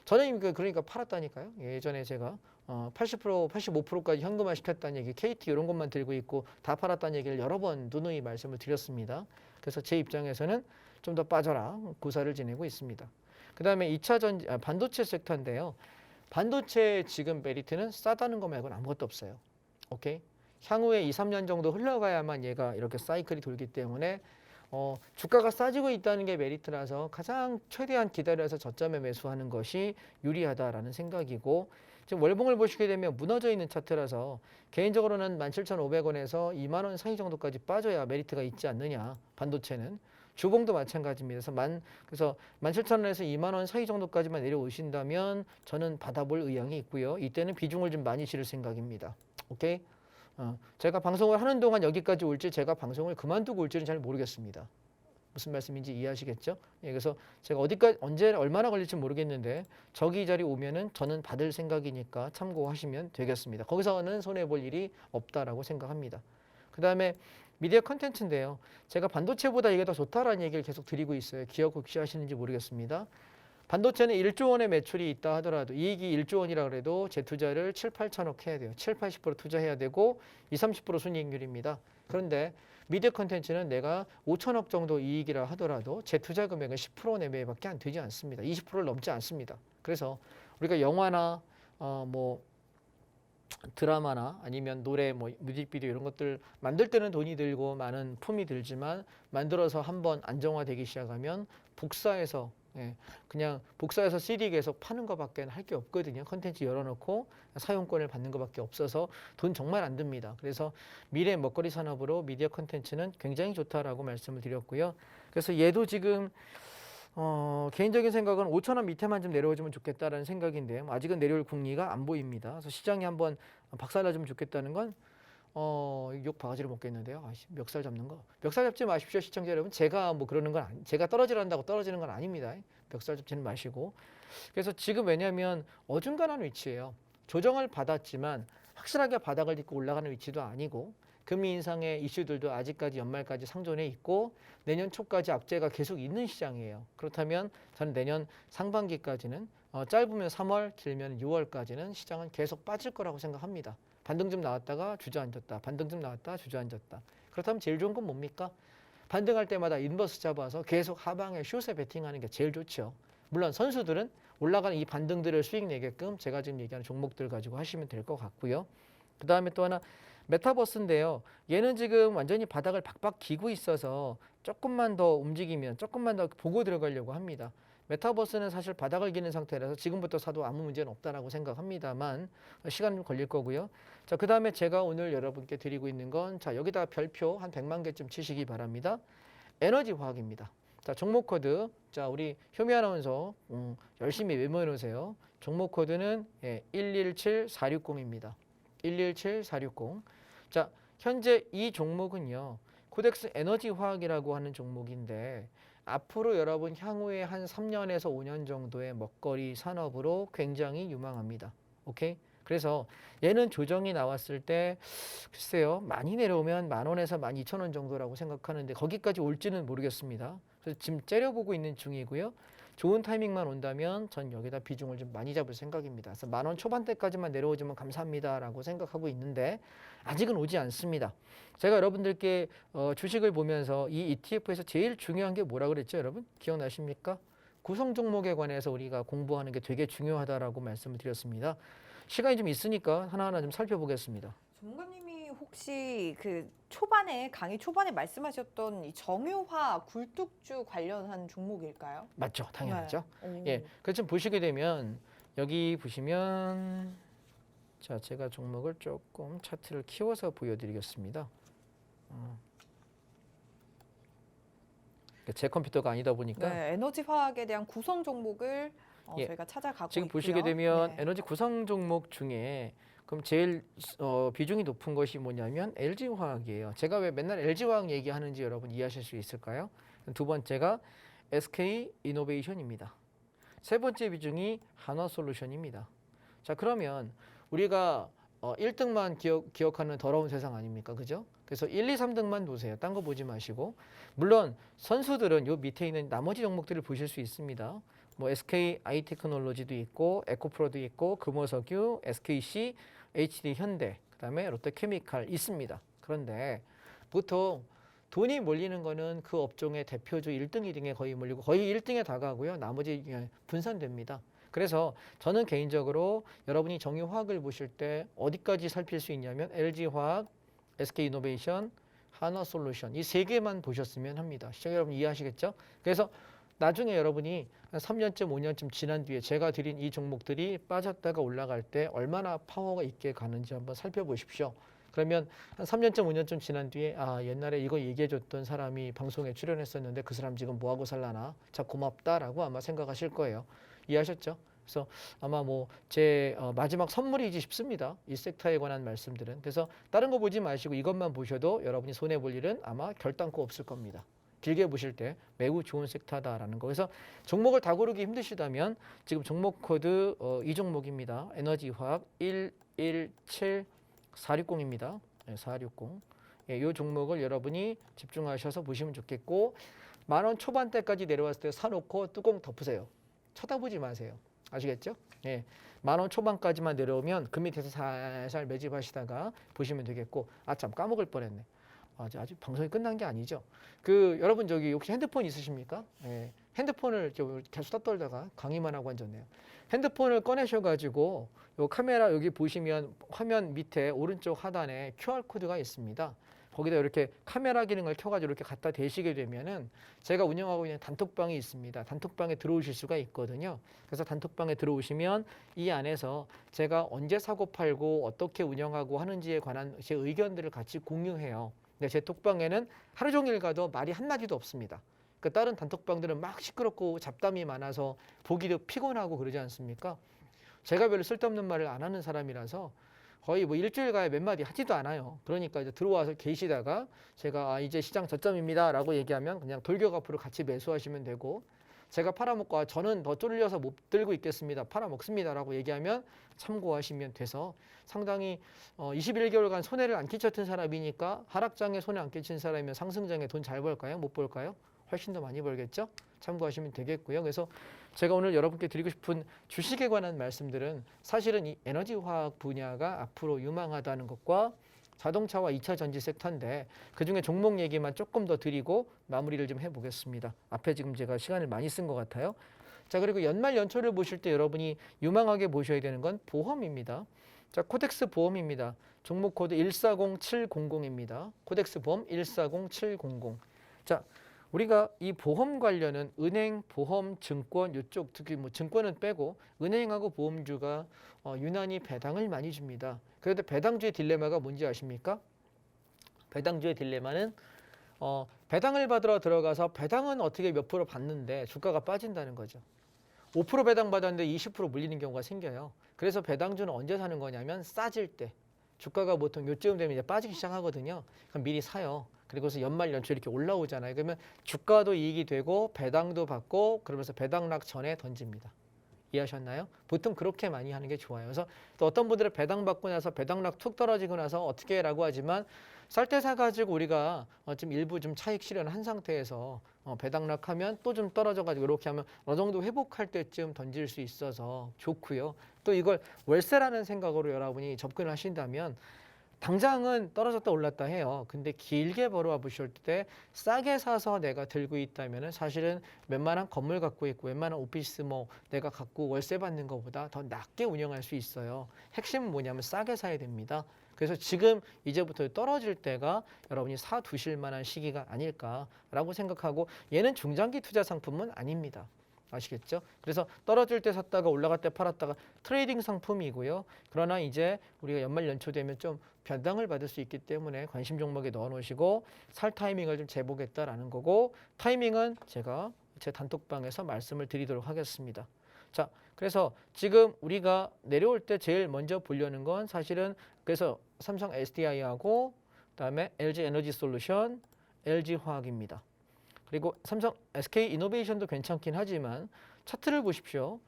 저는 그러니까 팔았다니까요. 예전에 제가 80%, 85%까지 현금화 시켰다는 얘기, KT 이런 것만 들고 있고 다 팔았다는 얘기를 여러 번 누누이 말씀을 드렸습니다. 그래서 제 입장에서는 좀 더 빠져라 고사를 지내고 있습니다. 그 다음에 2차 전지, 반도체 섹터인데요. 반도체 지금 메리트는 싸다는 거 말고는 아무것도 없어요. 오케이? 향후에 2, 3년 정도 흘러가야만 얘가 이렇게 사이클이 돌기 때문에 주가가 싸지고 있다는 게 메리트라서 가장 최대한 기다려서 저점에 매수하는 것이 유리하다라는 생각이고, 지금 월봉을 보시게 되면 무너져 있는 차트라서 개인적으로는 17,500원에서 2만 원 사이 정도까지 빠져야 메리트가 있지 않느냐. 반도체는 주봉도 마찬가지입니다. 그래서 17,000원에서 2만 원 사이 정도까지만 내려오신다면 저는 받아볼 의향이 있고요. 이때는 비중을 좀 많이 실을 생각입니다. 오케이? 제가 방송을 하는 동안 여기까지 올지 제가 방송을 그만두고 올지는 잘 모르겠습니다. 무슨 말씀인지 이해하시겠죠? 예, 그래서 제가 어디까지 언제 얼마나 걸릴지 모르겠는데 저기 자리 오면은 저는 받을 생각이니까 참고하시면 되겠습니다. 거기서는 손해 볼 일이 없다라고 생각합니다. 그다음에 미디어 컨텐츠인데요. 제가 반도체보다 이게 더 좋다라는 얘기를 계속 드리고 있어요. 기억 혹시 하시는지 모르겠습니다. 반도체는 1조 원의 매출이 있다 하더라도 이익이 1조 원이라 그래도 재투자를 7, 8천억 해야 돼요. 7, 80% 투자해야 되고 20, 30% 순이익률입니다. 그런데 미디어 컨텐츠는 내가 5천억 정도 이익이라 하더라도 재투자 금액은 10% 내외밖에 안 되지 않습니다. 20%를 넘지 않습니다. 그래서 우리가 영화나 뭐 드라마나 아니면 노래 뭐 뮤직비디오 이런 것들 만들 때는 돈이 들고 많은 품이 들지만 만들어서 한번 안정화되기 시작하면 복사해서 그냥 복사해서 CD 계속 파는 것밖에 할 게 없거든요. 컨텐츠 열어놓고 사용권을 받는 것밖에 없어서 돈 정말 안 듭니다. 그래서 미래 먹거리 산업으로 미디어 컨텐츠는 굉장히 좋다라고 말씀을 드렸고요. 그래서 얘도 지금 개인적인 생각은 5천 원 밑에만 좀 내려오면 좋겠다라는 생각인데 아직은 내려올 궁리가 안 보입니다. 그래서 시장이 한번 박살나주면 좋겠다는 건 욕 바가지를 먹겠는데요. 멱살 잡는 거. 멱살 잡지 마십시오, 시청자 여러분. 제가 뭐 그러는 건 제가 떨어지란다고 떨어지는 건 아닙니다. 멱살 잡지는 마시고. 그래서 지금 왜냐하면 어중간한 위치예요. 조정을 받았지만 확실하게 바닥을 딛고 올라가는 위치도 아니고 금리 인상의 이슈들도 아직까지 연말까지 상존해 있고 내년 초까지 악재가 계속 있는 시장이에요. 그렇다면 저는 내년 상반기까지는 짧으면 3월, 길면 6월까지는 시장은 계속 빠질 거라고 생각합니다. 반등 좀 나왔다가 주저앉았다. 반등 좀 나왔다 주저앉았다. 그렇다면 제일 좋은 건 뭡니까? 반등할 때마다 인버스 잡아서 계속 하방에 숏에 베팅하는 게 제일 좋죠. 물론 선수들은 올라가는 이 반등들을 수익 내게끔 제가 지금 얘기하는 종목들 가지고 하시면 될 것 같고요. 그 다음에 또 하나 메타버스인데요. 얘는 지금 완전히 바닥을 박박 기고 있어서 조금만 더 움직이면 조금만 더 보고 들어가려고 합니다. 메타버스는 사실 바닥을 기는 상태라서 지금부터 사도 아무 문제는 없다라고 생각합니다만 시간은 좀 걸릴 거고요. 자, 그 다음에 제가 오늘 여러분께 드리고 있는 건 자, 여기다 별표 한 100만 개쯤 치시기 바랍니다. 에너지 화학입니다. 자, 종목 코드. 자, 우리 효미 아나운서 열심히 메모해 놓으세요. 종목 코드는 117460입니다. 117460. 자, 현재 이 종목은요. 코덱스 에너지 화학이라고 하는 종목인데 앞으로 여러분 향후에 한 3년에서 5년 정도의 먹거리 산업으로 굉장히 유망합니다. 오케이? 그래서 얘는 조정이 나왔을 때 글쎄요. 많이 내려오면 10,000원에서 12,000원 정도라고 생각하는데 거기까지 올지는 모르겠습니다. 그래서 지금 째려보고 있는 중이고요. 좋은 타이밍만 온다면 전 여기다 비중을 좀 많이 잡을 생각입니다. 그래서 10,000원 초반대까지만 내려오지면 감사합니다라고 생각하고 있는데 아직은 오지 않습니다. 제가 여러분들께 주식을 보면서 이 ETF에서 제일 중요한 게 뭐라 그랬죠, 여러분? 기억나십니까? 구성 종목에 관해서 우리가 공부하는 게 되게 중요하다라고 말씀을 드렸습니다. 시간이 좀 있으니까 하나하나 좀 살펴보겠습니다. 전문가님이 혹시 그 초반에 강의 초반에 말씀하셨던 이 정유화 굴뚝주 관련한 종목일까요? 맞죠, 당연하죠. 네. 예, 그래서 좀 보시게 되면 여기 보시면 자, 제가 종목을 조금 차트를 키워서 보여드리겠습니다. 제 컴퓨터가 아니다 보니까 네, 에너지 화학에 대한 구성 종목을 예, 저희가 찾아가고 지금 있고요. 보시게 되면 네. 에너지 구성 종목 중에 그럼 제일 비중이 높은 것이 뭐냐면 LG화학이에요. 제가 왜 맨날 LG화학 얘기하는지 여러분 이해하실 수 있을까요? 두 번째가 SK이노베이션입니다. 세 번째 비중이 한화솔루션입니다. 자, 그러면 우리가 1등만 기억하는 더러운 세상 아닙니까? 그죠? 그래서 1, 2, 3등만 보세요. 딴 거 보지 마시고. 물론 선수들은 요 밑에 있는 나머지 종목들을 보실 수 있습니다. 뭐 SK 아이테크놀로지도 있고 에코프로도 있고 금호석유, SKC, HD 현대, 그다음에 롯데케미칼 있습니다. 그런데 보통 돈이 몰리는 거는 그 업종의 대표주 1등, 2등에 거의 몰리고 거의 1등에 다가고요. 나머지 분산됩니다. 그래서 저는 개인적으로 여러분이 정유화학을 보실 때 어디까지 살필 수 있냐면 LG화학, SK이노베이션, 한화솔루션 이 세 개만 보셨으면 합니다. 시청자 여러분 이해하시겠죠? 그래서 나중에 여러분이 한 3년쯤 5년쯤 지난 뒤에 제가 드린 이 종목들이 빠졌다가 올라갈 때 얼마나 파워가 있게 가는지 한번 살펴보십시오. 그러면 한 3년쯤 5년쯤 지난 뒤에 아 옛날에 이거 얘기해줬던 사람이 방송에 출연했었는데 그 사람 지금 뭐하고 살라나 자 고맙다라고 아마 생각하실 거예요. 이해하셨죠? 그래서 아마 뭐 제 마지막 선물이지 싶습니다. 이 섹터에 관한 말씀들은. 그래서 다른 거 보지 마시고 이것만 보셔도 여러분이 손해볼 일은 아마 결단코 없을 겁니다. 길게 보실 때 매우 좋은 섹터다라는 거. 그래서 종목을 다 고르기 힘드시다면 지금 종목 코드 이 종목입니다. 에너지화학 117460입니다. 네, 460. 예, 이 종목을 여러분이 집중하셔서 보시면 좋겠고 10,000원 초반대까지 내려왔을 때 사놓고 뚜껑 덮으세요. 쳐다보지 마세요. 아시겠죠? 예. 10,000원 초반까지만 내려오면 그 밑에서 살살 매집하시다가 보시면 되겠고 아 참 까먹을 뻔했네. 아직 방송이 끝난 게 아니죠. 여러분 저기 혹시 핸드폰 있으십니까? 예. 핸드폰을 계속 떠돌다가 강의만 하고 앉았네요. 핸드폰을 꺼내셔가지고 요 카메라 여기 보시면 화면 밑에 오른쪽 하단에 QR 코드가 있습니다. 거기다 이렇게 카메라 기능을 켜가지고 이렇게 갖다 대시게 되면은 제가 운영하고 있는 단톡방이 있습니다. 단톡방에 들어오실 수가 있거든요. 그래서 단톡방에 들어오시면 이 안에서 제가 언제 사고 팔고 어떻게 운영하고 하는지에 관한 제 의견들을 같이 공유해요. 근데 제 톡방에는 하루 종일 가도 말이 한마디도 없습니다. 그 다른 단톡방들은 막 시끄럽고 잡담이 많아서 보기도 피곤하고 그러지 않습니까? 제가 별로 쓸데없는 말을 안 하는 사람이라서 거의 뭐 일주일 가야 몇 마디 하지도 않아요. 그러니까 이제 들어와서 계시다가 제가 이제 시장 저점입니다 라고 얘기하면 그냥 돌격 앞으로 같이 매수하시면 되고, 제가 팔아먹고 저는 더 쫄려서 못 들고 있겠습니다, 팔아먹습니다 라고 얘기하면 참고하시면 돼서 상당히 21개월간 손해를 안 끼쳤던 사람이니까 하락장에 손해 안 끼친 사람이면 상승장에 돈 잘 벌까요? 못 벌까요? 훨씬 더 많이 벌겠죠? 참고하시면 되겠고요. 그래서 제가 오늘 여러분께 드리고 싶은 주식에 관한 말씀들은 사실은 이 에너지 화학 분야가 앞으로 유망하다는 것과 자동차와 2차 전지 섹터인데 그중에 종목 얘기만 조금 더 드리고 마무리를 좀 해보겠습니다. 앞에 지금 제가 시간을 많이 쓴 것 같아요. 자, 그리고 연말 연초를 보실 때 여러분이 유망하게 보셔야 되는 건 보험입니다. 자, 코덱스 보험입니다. 종목 코드 140700입니다. 코덱스 보험 140700. 자, 우리가 이 보험 관련은 은행, 보험, 증권 이쪽 특히 뭐 증권은 빼고 은행하고 보험주가 유난히 배당을 많이 줍니다. 그런데 배당주의 딜레마가 뭔지 아십니까? 배당주의 딜레마는 배당을 받으러 들어가서 배당은 어떻게 몇 프로 받는데 주가가 빠진다는 거죠. 5% 배당 받았는데 20% 물리는 경우가 생겨요. 그래서 배당주는 언제 사는 거냐면 싸질 때. 주가가 보통 요쯤 되면 이제 빠지기 시작하거든요. 그럼 미리 사요. 그리고서 연말 연초 이렇게 올라오잖아요. 그러면 주가도 이익이 되고 배당도 받고 그러면서 배당락 전에 던집니다. 이해하셨나요? 보통 그렇게 많이 하는 게 좋아요. 그래서 또 어떤 분들은 배당 받고 나서 배당락 툭 떨어지고 나서 어떻게 라고 하지만 쌀 때 사가지고 우리가 좀 일부 좀 차익 실현한 상태에서 배당락 하면 또 좀 떨어져가지고 이렇게 하면 어느 정도 회복할 때쯤 던질 수 있어서 좋고요. 또 이걸 월세라는 생각으로 여러분이 접근을 하신다면 당장은 떨어졌다 올랐다 해요. 근데 길게 벌어와 보실 때 싸게 사서 내가 들고 있다면 사실은 웬만한 건물 갖고 있고 웬만한 오피스 뭐 내가 갖고 월세 받는 것보다 더 낮게 운영할 수 있어요. 핵심은 뭐냐면 싸게 사야 됩니다. 그래서 지금 이제부터 떨어질 때가 여러분이 사 두실 만한 시기가 아닐까라고 생각하고, 얘는 중장기 투자 상품은 아닙니다. 아시겠죠? 그래서 떨어질 때 샀다가 올라갈 때 팔았다가 트레이딩 상품이고요. 그러나 이제 우리가 연말 연초 되면 좀 변당을 받을 수 있기 때문에 관심 종목에 넣어 놓으시고 살 타이밍을 좀 재보겠다라는 거고, 타이밍은 제가 제 단톡방에서 말씀을 드리도록 하겠습니다. 자, 그래서 지금 우리가 내려올 때 제일 먼저 보려는 건 사실은 그래서 삼성 SDI하고 그다음에 LG 에너지 솔루션, LG 화학입니다. 그리고 삼성 SK 이노베이션도 괜찮긴 하지만 차트를 보십시오.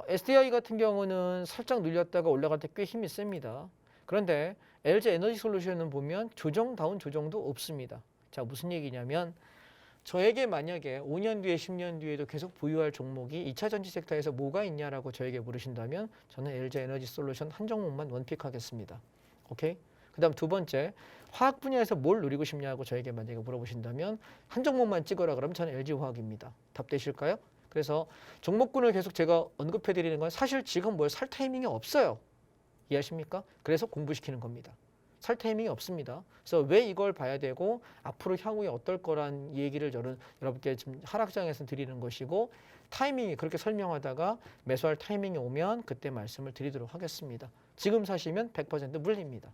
SDI 같은 경우는 살짝 눌렸다가 올라갈 때 꽤 힘이 셉니다. 그런데 LG 에너지 솔루션은 보면 조정다운 조정도 없습니다. 자, 무슨 얘기냐면 저에게 만약에 5년 뒤에 10년 뒤에도 계속 보유할 종목이 2차 전지 섹터에서 뭐가 있냐라고 저에게 물으신다면 저는 LG 에너지 솔루션 한 종목만 원픽하겠습니다. 오케이? 그다음 두 번째, 화학 분야에서 뭘 누리고 싶냐고 저에게 만약에 물어보신다면 한 종목만 찍어라 그러면 저는 LG 화학입니다. 답되실까요? 그래서 종목군을 계속 제가 언급해 드리는 건 사실 지금 뭘 살 타이밍이 없어요. 이해하십니까? 그래서 공부시키는 겁니다. 살 타이밍이 없습니다. 그래서 왜 이걸 봐야 되고 앞으로 향후에 어떨 거란 얘기를 저는 여러분께 지금 하락장에서 드리는 것이고, 타이밍이 그렇게 설명하다가 매수할 타이밍이 오면 그때 말씀을 드리도록 하겠습니다. 지금 사시면 100% 물립니다.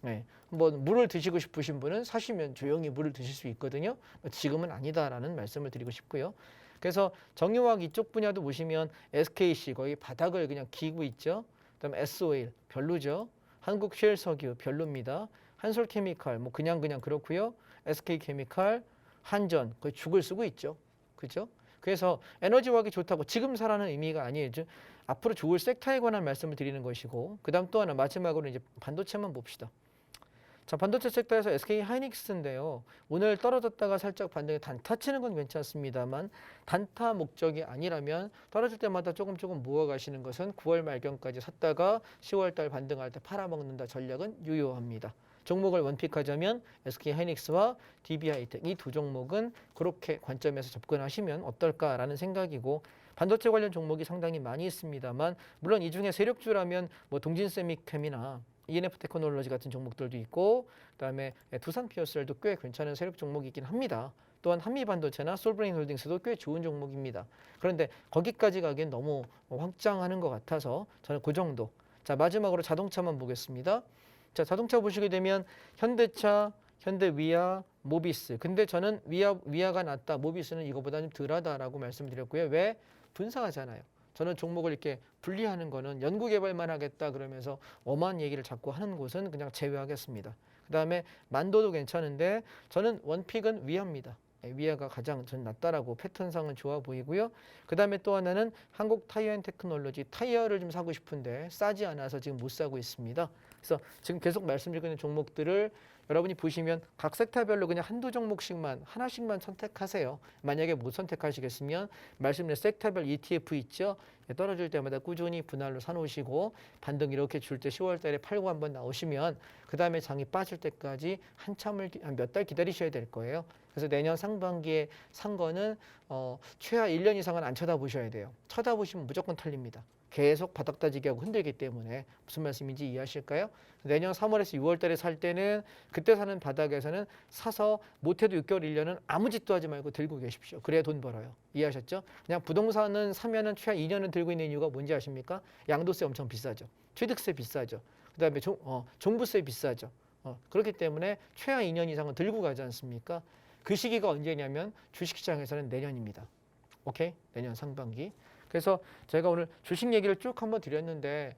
네, 뭐 물을 드시고 싶으신 분은 사시면 조용히 물을 드실 수 있거든요. 지금은 아니다라는 말씀을 드리고 싶고요. 그래서 정유화학 이쪽 분야도 보시면 SKC 거의 바닥을 그냥 기고 있죠. 그다음에 S-오일 별로죠. 한국셰일석유 별로입니다. 한솔케미칼 뭐 그냥 그렇고요. SK케미칼, 한전 거의 죽을 쓰고 있죠. 그죠? 그래서 에너지화학이 좋다고 지금 사라는 의미가 아니에요. 앞으로 좋을 섹터에 관한 말씀을 드리는 것이고, 그다음 또 하나 마지막으로 이제 반도체만 봅시다. 자, 반도체 섹터에서 SK 하이닉스인데요. 오늘 떨어졌다가 살짝 반등에 단타 치는 건 괜찮습니다만 단타 목적이 아니라면 떨어질 때마다 조금 모아 가시는 것은 9월 말경까지 샀다가 10월 달 반등할 때 팔아먹는다 전략은 유효합니다. 종목을 원픽하자면 SK 하이닉스와 DB 하이텍 이 두 종목은 그렇게 관점에서 접근하시면 어떨까라는 생각이고 반도체 관련 종목이 상당히 많이 있습니다만 물론 이 중에 세력주라면 뭐 동진세미캠이나 ENF 테크놀로지 같은 종목들도 있고 그다음에 두산 피어셀도 꽤 괜찮은 세력 종목이긴 합니다. 또한 한미반도체나 솔브레인 홀딩스도 꽤 좋은 종목입니다. 그런데 거기까지 가기엔 너무 확장하는 것 같아서 저는 그 정도. 자, 마지막으로 자동차만 보겠습니다. 자, 자동차 보시게 되면 현대차, 현대위아, 모비스. 근데 저는 위아가 낫다. 모비스는 이거보다 좀 덜하다라고 말씀드렸고요. 왜? 분사하잖아요. 저는 종목을 이렇게 분리하는 거는 연구개발만 하겠다 그러면서 엄한 얘기를 자꾸 하는 곳은 그냥 제외하겠습니다. 그 다음에 만도도 괜찮은데 저는 원픽은 위아입니다. 위아가 가장 전 낫다라고 패턴상은 좋아 보이고요. 그 다음에 또 하나는 한국 타이어앤테크놀로지 타이어를 좀 사고 싶은데 싸지 않아서 지금 못 사고 있습니다. 그래서 지금 계속 말씀드리고 있는 종목들을 여러분이 보시면 각 섹터별로 그냥 한두 종목씩만 하나씩만 선택하세요. 만약에 못 선택하시겠으면 말씀드린 섹터별 ETF 있죠. 떨어질 때마다 꾸준히 분할로 사놓으시고 반등 이렇게 줄 때 10월 달에 팔고 한번 나오시면 그 다음에 장이 빠질 때까지 한참을 몇 달 기다리셔야 될 거예요. 그래서 내년 상반기에 산 거는 최하 1년 이상은 안 쳐다보셔야 돼요. 쳐다보시면 무조건 털립니다. 계속 바닥 다지기 하고 흔들기 때문에 무슨 말씀인지 이해하실까요? 내년 3월에서 6월 달에 살 때는 그때 사는 바닥에서는 사서 못해도 6개월 1년은 아무 짓도 하지 말고 들고 계십시오. 그래야 돈 벌어요. 이해하셨죠? 그냥 부동산은 사면은 최하 2년은 들고 있는 이유가 뭔지 아십니까? 양도세 엄청 비싸죠. 취득세 비싸죠. 그다음에 종부세 비싸죠. 그렇기 때문에 최하 2년 이상은 들고 가지 않습니까? 그 시기가 언제냐면 주식시장에서는 내년입니다. 오케이? 내년 상반기. 그래서 제가 오늘 주식 얘기를 쭉 한번 드렸는데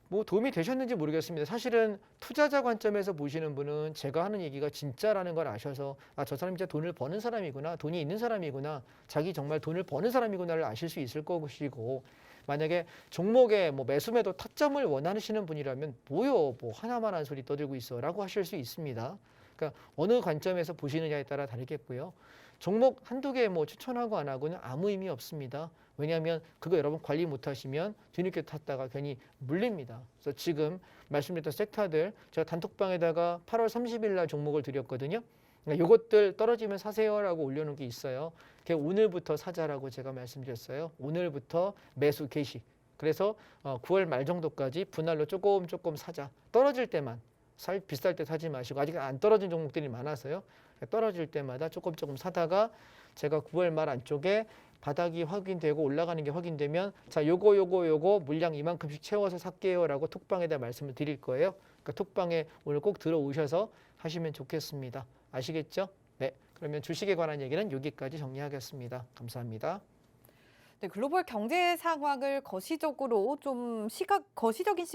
뭐 도움이 되셨는지 모르겠습니다. 사실은 투자자 관점에서 보시는 분은 제가 하는 얘기가 진짜라는 걸 아셔서 아, 저 사람이 진짜 돈을 버는 사람이구나, 돈이 있는 사람이구나, 자기 정말 돈을 버는 사람이구나를 아실 수 있을 것이고 만약에 종목에 뭐 매수매도 타점을 원하시는 분이라면 뭐요, 뭐 하나만 한 소리 떠들고 있어라고 하실 수 있습니다. 그러니까 어느 관점에서 보시느냐에 따라 다르겠고요. 종목 한두 개 뭐 추천하고 안 하고는 아무 의미 없습니다. 왜냐하면 그거 여러분 관리 못하시면 뒤늦게 탔다가 괜히 물립니다. 그래서 지금 말씀드렸던 섹터들 제가 단톡방에다가 8월 30일 날 종목을 드렸거든요. 그러니까 이것들 떨어지면 사세요라고 올려놓은 게 있어요. 그게 오늘부터 사자라고 제가 말씀드렸어요. 오늘부터 매수 개시. 그래서 9월 말 정도까지 분할로 조금 사자. 떨어질 때만. 비쌀 때 사지 마시고 아직 안 떨어진 종목들이 많아서요. 떨어질 때마다 조금 사다가 제가 9월 말 안쪽에 바닥이 확인되고 올라가는 게 확인되면 자 요거 물량 이만큼씩 채워서 살게요라고 톡방에다 말씀을 드릴 거예요. 그러니까 톡방에 오늘 꼭 들어오셔서 하시면 좋겠습니다. 아시겠죠? 네. 그러면 주식에 관한 얘기는 여기까지 정리하겠습니다. 감사합니다. 네, 글로벌 경제 상황을 거시적으로 거시적인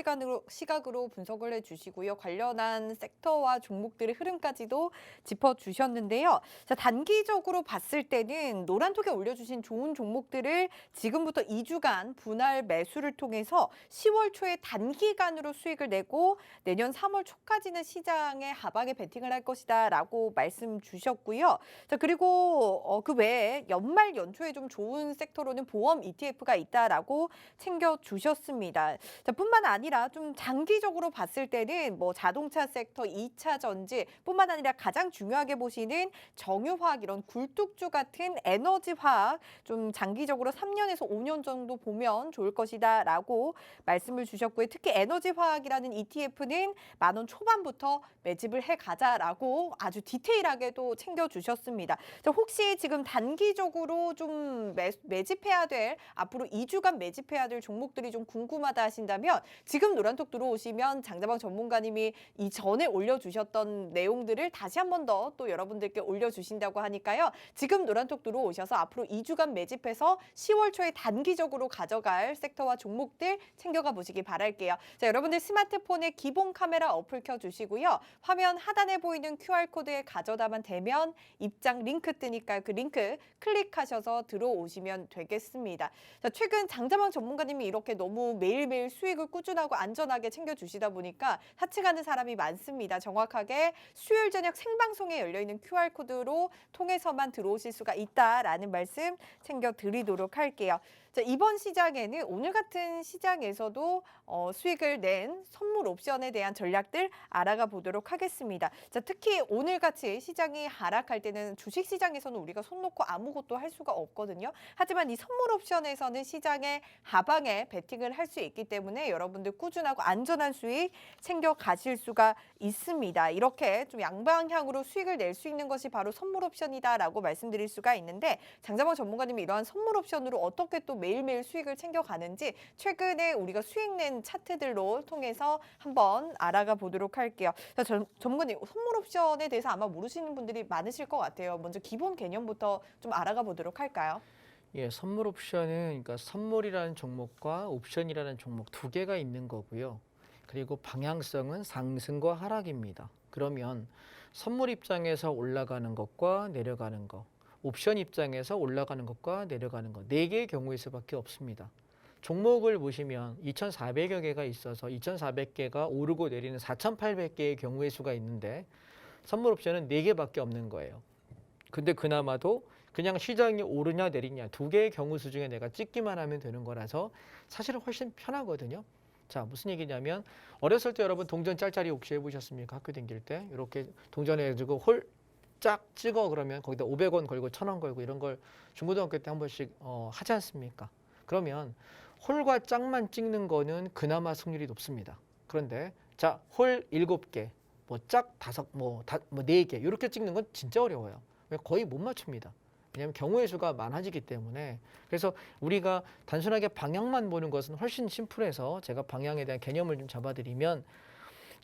시각으로 분석을 해주시고요. 관련한 섹터와 종목들의 흐름까지도 짚어주셨는데요. 자, 단기적으로 봤을 때는 노란톡에 올려주신 좋은 종목들을 지금부터 2주간 분할 매수를 통해서 10월 초에 단기간으로 수익을 내고 내년 3월 초까지는 시장의 하방에 베팅을 할 것이다라고 말씀 주셨고요. 자, 그리고 그 외에 연말 연초에 좀 좋은 섹터로는 보험 ETF가 있다라고 챙겨주셨습니다. 자, 뿐만 아니라 좀 장기적으로 봤을 때는 뭐 자동차 섹터, 2차 전지 뿐만 아니라 가장 중요하게 보시는 정유화학 이런 굴뚝주 같은 에너지화학 좀 장기적으로 3년에서 5년 정도 보면 좋을 것이다라고 말씀을 주셨고요. 특히 에너지화학이라는 ETF는 10,000원 초반부터 매집을 해가자라고 아주 디테일하게도 챙겨주셨습니다. 자, 혹시 지금 단기적으로 좀 매집해야 될 앞으로 2주간 매집해야 될 종목들이 좀 궁금하다 하신다면 지금 노란톡 들어오시면 장자방 전문가님이 이전에 올려주셨던 내용들을 다시 한 번 더 또 여러분들께 올려주신다고 하니까요. 지금 노란톡 들어오셔서 앞으로 2주간 매집해서 10월 초에 단기적으로 가져갈 섹터와 종목들 챙겨가 보시기 바랄게요. 자, 여러분들 스마트폰에 기본 카메라 어플 켜주시고요. 화면 하단에 보이는 QR코드에 가져다만 대면 입장 링크 뜨니까 그 링크 클릭하셔서 들어오시면 되겠습니다. 자, 최근 장자방 전문가님이 이렇게 너무 매일매일 수익을 꾸준하고 안전하게 챙겨주시다 보니까 사칭하는 사람이 많습니다. 정확하게 수요일 저녁 생방송에 열려있는 QR코드로 통해서만 들어오실 수가 있다라는 말씀 챙겨드리도록 할게요. 자, 이번 시장에는 오늘 같은 시장에서도 수익을 낸 선물 옵션에 대한 전략들 알아가 보도록 하겠습니다. 자, 특히 오늘같이 시장이 하락할 때는 주식시장에서는 우리가 손 놓고 아무것도 할 수가 없거든요. 하지만 이 선물 옵션에서는 시장의 하방에 베팅을 할 수 있기 때문에 여러분들 꾸준하고 안전한 수익 챙겨 가실 수가 있습니다. 이렇게 좀 양방향으로 수익을 낼 수 있는 것이 바로 선물 옵션이다라고 말씀드릴 수가 있는데, 장자봉 전문가님이 이러한 선물 옵션으로 어떻게 또 매일매일 수익을 챙겨가는지 최근에 우리가 수익 낸 차트들로 통해서 한번 알아가 보도록 할게요. 자, 전문가님, 선물 옵션에 대해서 아마 모르시는 분들이 많으실 것 같아요. 먼저 기본 개념부터 좀 알아가 보도록 할까요? 예, 선물 옵션은 그러니까 선물이라는 종목과 옵션이라는 종목 두 개가 있는 거고요. 그리고 방향성은 상승과 하락입니다. 그러면 선물 입장에서 올라가는 것과 내려가는 것, 옵션 입장에서 올라가는 것과 내려가는 것, 네 개의 경우일 수밖에 없습니다. 종목을 보시면 2,400여 개가 있어서 2,400개가 오르고 내리는 4,800개의 경우의 수가 있는데 선물 옵션은 네 개밖에 없는 거예요. 근데 그나마도 그냥 시장이 오르냐 내리냐 두 개의 경우 수 중에 내가 찍기만 하면 되는 거라서 사실은 훨씬 편하거든요. 자, 무슨 얘기냐면 어렸을 때 여러분 동전 짤짤이 혹시 해보셨습니까? 학교 다닐 때 이렇게 동전해가지고 홀 짝 찍어 그러면 거기다 500원 걸고 1,000원 걸고 이런 걸 중고등학교 때 한 번씩 하지 않습니까? 그러면 홀과 짝만 찍는 거는 그나마 승률이 높습니다. 그런데 자, 홀 7개, 뭐 짝 5, 뭐 4개 이렇게 찍는 건 진짜 어려워요. 거의 못 맞춥니다. 왜냐하면 경우의 수가 많아지기 때문에. 그래서 우리가 단순하게 방향만 보는 것은 훨씬 심플해서 제가 방향에 대한 개념을 좀 잡아드리면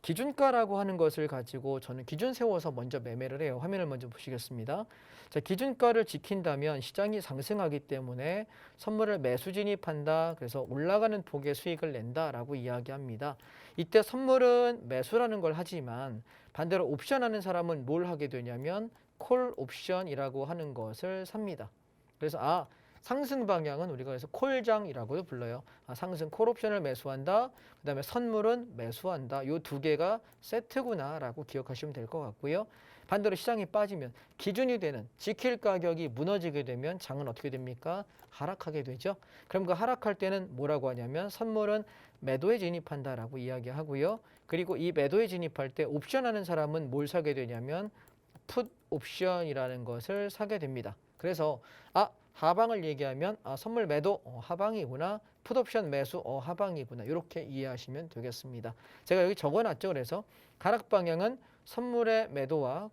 기준가라고 하는 것을 가지고 저는 기준 세워서 먼저 매매를 해요. 화면을 먼저 보시겠습니다. 자, 기준가를 지킨다면 시장이 상승하기 때문에 선물을 매수 진입한다. 그래서 올라가는 폭의 수익을 낸다라고 이야기합니다. 이때 선물은 매수라는 걸 하지만 반대로 옵션하는 사람은 뭘 하게 되냐면 콜 옵션이라고 하는 것을 삽니다. 그래서 상승 방향은 우리가 그래서 콜장이라고도 불러요. 상승 콜 옵션을 매수한다. 그다음에 선물은 매수한다. 요 두 개가 세트구나라고 기억하시면 될 것 같고요. 반대로 시장이 빠지면 기준이 되는 지킬 가격이 무너지게 되면 장은 어떻게 됩니까? 하락하게 되죠. 그럼 그 하락할 때는 뭐라고 하냐면 선물은 매도에 진입한다라고 이야기하고요. 그리고 이 매도에 진입할 때 옵션하는 사람은 뭘 사게 되냐면 풋 옵션이라는 것을 사게 됩니다. 그래서 하방을 얘기하면 선물 매도 하방이구나. 풋옵션 매수 하방이구나. 이렇게 이해하시면 되겠습니다. 제가 여기 적어놨죠. 그래서 가락 방향은 선물의 매도와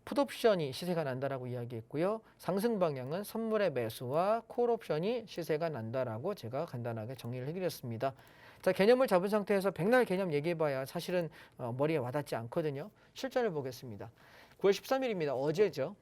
풋옵션이 시세가 난다라고 이야기했고요. 상승 방향은 선물의 매수와 콜옵션이 시세가 난다라고 제가 간단하게 정리를 해드렸습니다. 자, 개념을 잡은 상태에서 백날 개념 얘기해봐야 사실은 머리에 와닿지 않거든요. 실전을 보겠습니다. 9월 13일입니다. 어제죠.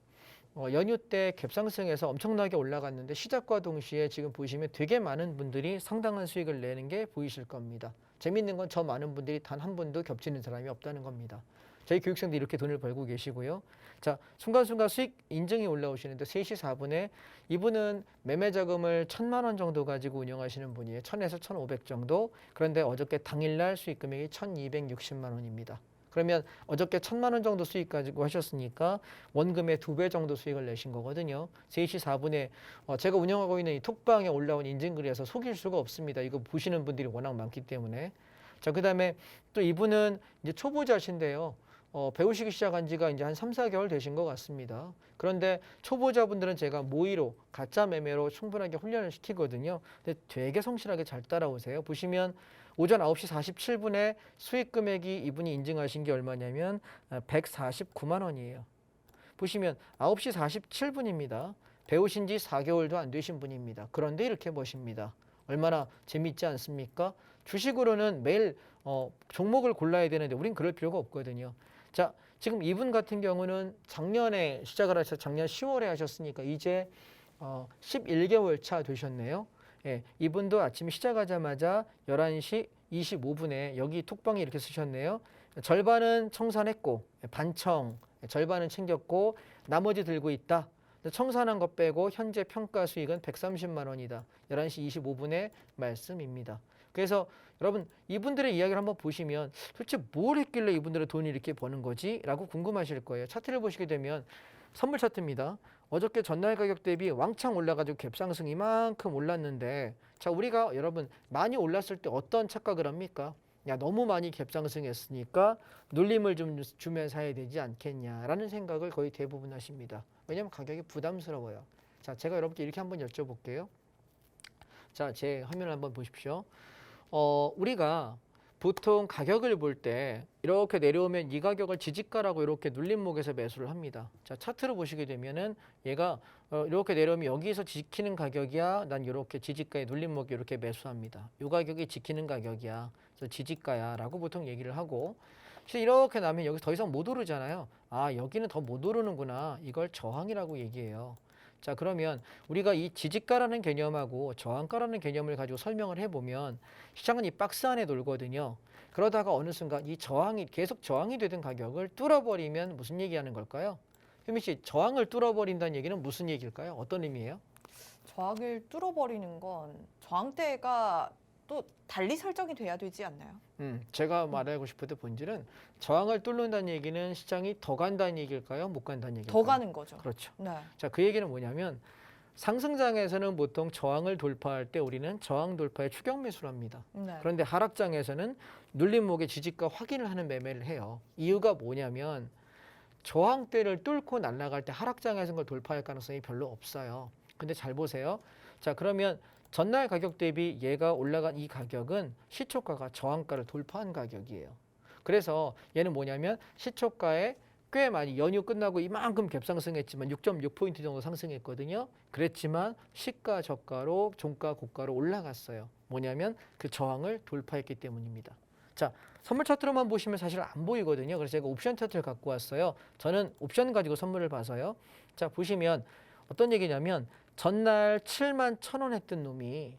연휴 때 갭상승해서 엄청나게 올라갔는데 시작과 동시에 지금 보시면 되게 많은 분들이 상당한 수익을 내는 게 보이실 겁니다. 재밌는 건 저 많은 분들이 단 한 분도 겹치는 사람이 없다는 겁니다. 저희 교육생들이 이렇게 돈을 벌고 계시고요. 자, 순간순간 수익 인증이 올라오시는데 3시 4분에 이분은 매매 자금을 1,000만 원 정도 가지고 운영하시는 분이에요. 1,000에서 1,500 정도. 그런데 어저께 당일날 수익 금액이 1,260만 원입니다. 그러면 어저께 1,000만 원 정도 수익 가지고 하셨으니까 원금의 2배 정도 수익을 내신 거거든요. 3시 4분에 제가 운영하고 있는 이 톡방에 올라온 인증글에서 속일 수가 없습니다. 이거 보시는 분들이 워낙 많기 때문에. 자, 그다음에 또 이분은 이제 초보자신데요. 배우시기 시작한 지가 이제 한 3, 4개월 되신 것 같습니다. 그런데 초보자분들은 제가 모의로 가짜 매매로 충분하게 훈련을 시키거든요. 근데 되게 성실하게 잘 따라오세요. 보시면 오전 9시 47분에 수익 금액이 이분이 인증하신 게 얼마냐면 149만 원이에요. 보시면 9시 47분입니다. 배우신 지 4개월도 안 되신 분입니다. 그런데 이렇게 버십니다. 얼마나 재밌지 않습니까? 주식으로는 매일 종목을 골라야 되는데 우린 그럴 필요가 없거든요. 자, 지금 이분 같은 경우는 작년에 시작을 하셔서 작년 10월에 하셨으니까 이제 11개월 차 되셨네요. 예, 이분도 아침에 시작하자마자 11시 25분에 여기 톡방에 이렇게 쓰셨네요. 절반은 청산했고 반청, 절반은 챙겼고 나머지 들고 있다. 청산한 것 빼고 현재 평가 수익은 130만 원이다. 11시 25분의 말씀입니다. 그래서 여러분 이분들의 이야기를 한번 보시면 도대체 뭘 했길래 이분들은 돈을 이렇게 버는 거지? 라고 궁금하실 거예요. 차트를 보시게 되면 선물 차트입니다. 어저께 전날 가격 대비 왕창 올라가지고 갭상승 이만큼 올랐는데 자 우리가 여러분 많이 올랐을 때 어떤 착각을 합니까? 야 너무 많이 갭상승했으니까 눌림을 좀 주면 사야 되지 않겠냐라는 생각을 거의 대부분 하십니다. 왜냐하면 가격이 부담스러워요. 자 제가 여러분께 이렇게 한번 여쭤볼게요. 자 제 화면을 한번 보십시오. 우리가 보통 가격을 볼 때 이렇게 내려오면 이 가격을 지지가라고 이렇게 눌림목에서 매수를 합니다. 자 차트를 보시게 되면은 얘가 이렇게 내려오면 여기서 지키는 가격이야. 난 이렇게 지지가에 눌림목이 이렇게 매수합니다. 이 가격이 지키는 가격이야. 그래서 지지가야라고 보통 얘기를 하고 실제 이렇게 나면 여기 더 이상 못 오르잖아요. 아 여기는 더 못 오르는구나. 이걸 저항이라고 얘기해요. 자 그러면 우리가 이 지지가라는 개념하고 저항가라는 개념을 가지고 설명을 해보면 시장은 이 박스 안에 돌거든요. 그러다가 어느 순간 이 저항이 계속 저항이 되던 가격을 뚫어버리면 무슨 얘기하는 걸까요? 효민 씨 저항을 뚫어버린다는 얘기는 무슨 얘기일까요? 어떤 의미예요? 저항을 뚫어버리는 건 저항대가 또 달리 설정이 돼야 되지 않나요? 제가 말하고 싶었던 본질은 저항을 뚫는다는 얘기는 시장이 더 간다는 얘기일까요? 못 간다는 얘기일까요? 더 가는 거죠. 그렇죠. 네. 자, 그 얘기는 뭐냐면 상승장에서는 보통 저항을 돌파할 때 우리는 저항 돌파에 추격 매수를 합니다. 네. 그런데 하락장에서는 눌림목의 지지가 확인을 하는 매매를 해요. 이유가 뭐냐면 저항대를 뚫고 날아갈 때 하락장에서는 걸 돌파할 가능성이 별로 없어요. 근데 잘 보세요. 자, 그러면 전날 가격 대비 얘가 올라간 이 가격은 시초가가 저항가를 돌파한 가격이에요. 그래서 얘는 뭐냐면 시초가에 꽤 많이 연휴 끝나고 이만큼 갭상승했지만 6.6포인트 정도 상승했거든요. 그랬지만 시가 저가로 종가 고가로 올라갔어요. 뭐냐면 그 저항을 돌파했기 때문입니다. 자, 선물 차트로만 보시면 사실 안 보이거든요. 그래서 제가 옵션 차트를 갖고 왔어요. 저는 옵션 가지고 선물을 봐서요. 자, 보시면 어떤 얘기냐면 전날 7만 1,000원 했던 놈이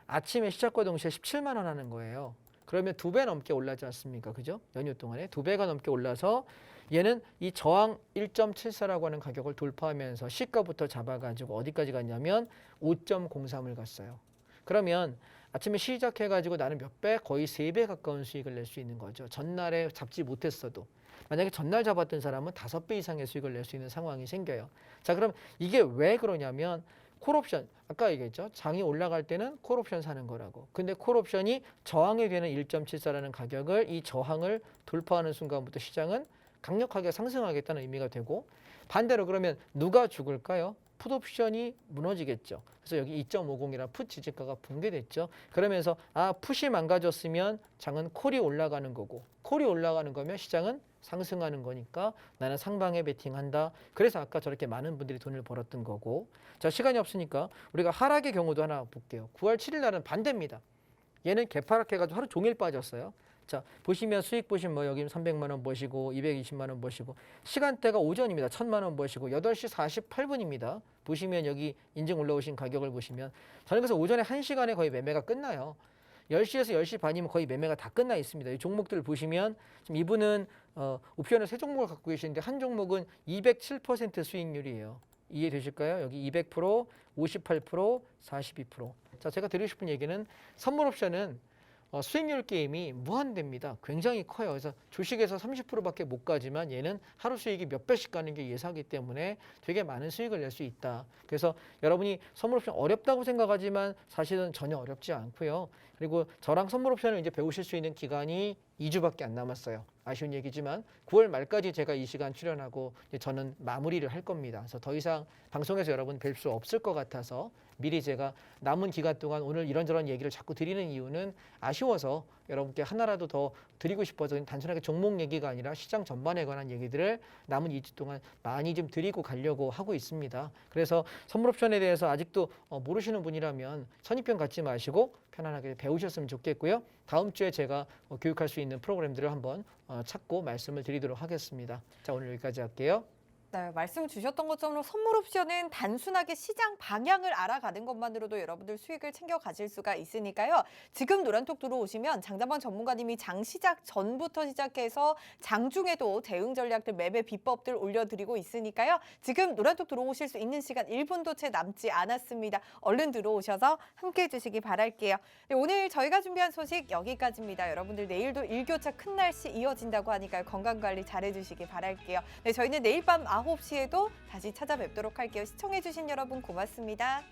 아침에 시작과 동시에 17만 원 하는 거예요. 그러면 2배 넘게 올라지 않습니까? 그죠? 연휴 동안에 2배가 넘게 올라서 얘는 이 저항 1.74라고 하는 가격을 돌파하면서 시가부터 잡아가지고 어디까지 갔냐면 5.03을 갔어요. 그러면 아침에 시작해가지고 나는 몇 배? 거의 3배 가까운 수익을 낼 수 있는 거죠. 전날에 잡지 못했어도. 만약에 전날 잡았던 사람은 5배 이상의 수익을 낼 수 있는 상황이 생겨요. 자, 그럼 이게 왜 그러냐면 콜옵션, 아까 얘기했죠. 장이 올라갈 때는 콜옵션 사는 거라고. 근데 콜옵션이 저항이 되는 1.74라는 가격을 이 저항을 돌파하는 순간부터 시장은 강력하게 상승하겠다는 의미가 되고 반대로 그러면 누가 죽을까요? 풋옵션이 무너지겠죠. 그래서 여기 2.50이라 풋 지지가가 붕괴됐죠. 그러면서 풋이 망가졌으면 장은 콜이 올라가는 거고 콜이 올라가는 거면 시장은 상승하는 거니까 나는 상방에 베팅한다. 그래서 아까 저렇게 많은 분들이 돈을 벌었던 거고. 자, 시간이 없으니까 우리가 하락의 경우도 하나 볼게요. 9월 7일 날은 반대입니다. 얘는 개파락해가지고 하루 종일 빠졌어요. 자, 보시면 수익 보시면 뭐 여기 300만 원 버시고 220만 원 버시고 시간대가 오전입니다. 1,000만 원 버시고 8시 48분입니다. 보시면 여기 인증 올라오신 가격을 보시면 저는 그래서 오전에 1시간에 거의 매매가 끝나요. 10시에서 10시 반이면 거의 매매가 다 끝나 있습니다. 이 종목들을 보시면 지금 이분은 옵션을 3종목을 갖고 계시는데 한 종목은 207% 수익률이에요. 이해되실까요? 여기 200%, 58%, 42%. 자, 제가 드리고 싶은 얘기는 선물 옵션은 수익률 게임이 무한대입니다. 굉장히 커요. 그래서 주식에서 30%밖에 못 가지만 얘는 하루 수익이 몇 배씩 가는 게 예사이기 때문에 되게 많은 수익을 낼 수 있다. 그래서 여러분이 선물 옵션 어렵다고 생각하지만 사실은 전혀 어렵지 않고요. 그리고 저랑 선물 옵션을 이제 배우실 수 있는 기간이 2주밖에 안 남았어요. 아쉬운 얘기지만 9월 말까지 제가 이 시간 출연하고 이제 저는 마무리를 할 겁니다. 그래서 더 이상 방송에서 여러분 뵐 수 없을 것 같아서 미리 제가 남은 기간 동안 오늘 이런저런 얘기를 자꾸 드리는 이유는 아쉬워서 여러분께 하나라도 더 드리고 싶어서 단순하게 종목 얘기가 아니라 시장 전반에 관한 얘기들을 남은 2주 동안 많이 좀 드리고 가려고 하고 있습니다. 그래서 선물 옵션에 대해서 아직도 모르시는 분이라면 선입견 갖지 마시고 편안하게 배우셨으면 좋겠고요. 다음 주에 제가 교육할 수 있는 프로그램들을 한번 찾고 말씀을 드리도록 하겠습니다. 자, 오늘 여기까지 할게요. 네, 말씀 주셨던 것처럼 선물 옵션은 단순하게 시장 방향을 알아가는 것만으로도 여러분들 수익을 챙겨 가실 수가 있으니까요. 지금 노란톡 들어오시면 장담원 전문가님이 장 시작 전부터 시작해서 장 중에도 대응 전략들, 매매 비법들 올려드리고 있으니까요. 지금 노란톡 들어오실 수 있는 시간 1분도 채 남지 않았습니다. 얼른 들어오셔서 함께해 주시기 바랄게요. 네, 오늘 저희가 준비한 소식 여기까지입니다. 여러분들 내일도 일교차 큰 날씨 이어진다고 하니까요. 건강관리 잘해주시기 바랄게요. 네, 저희는 내일 밤 9시에도 다시 찾아뵙도록 할게요. 시청해주신 여러분 고맙습니다.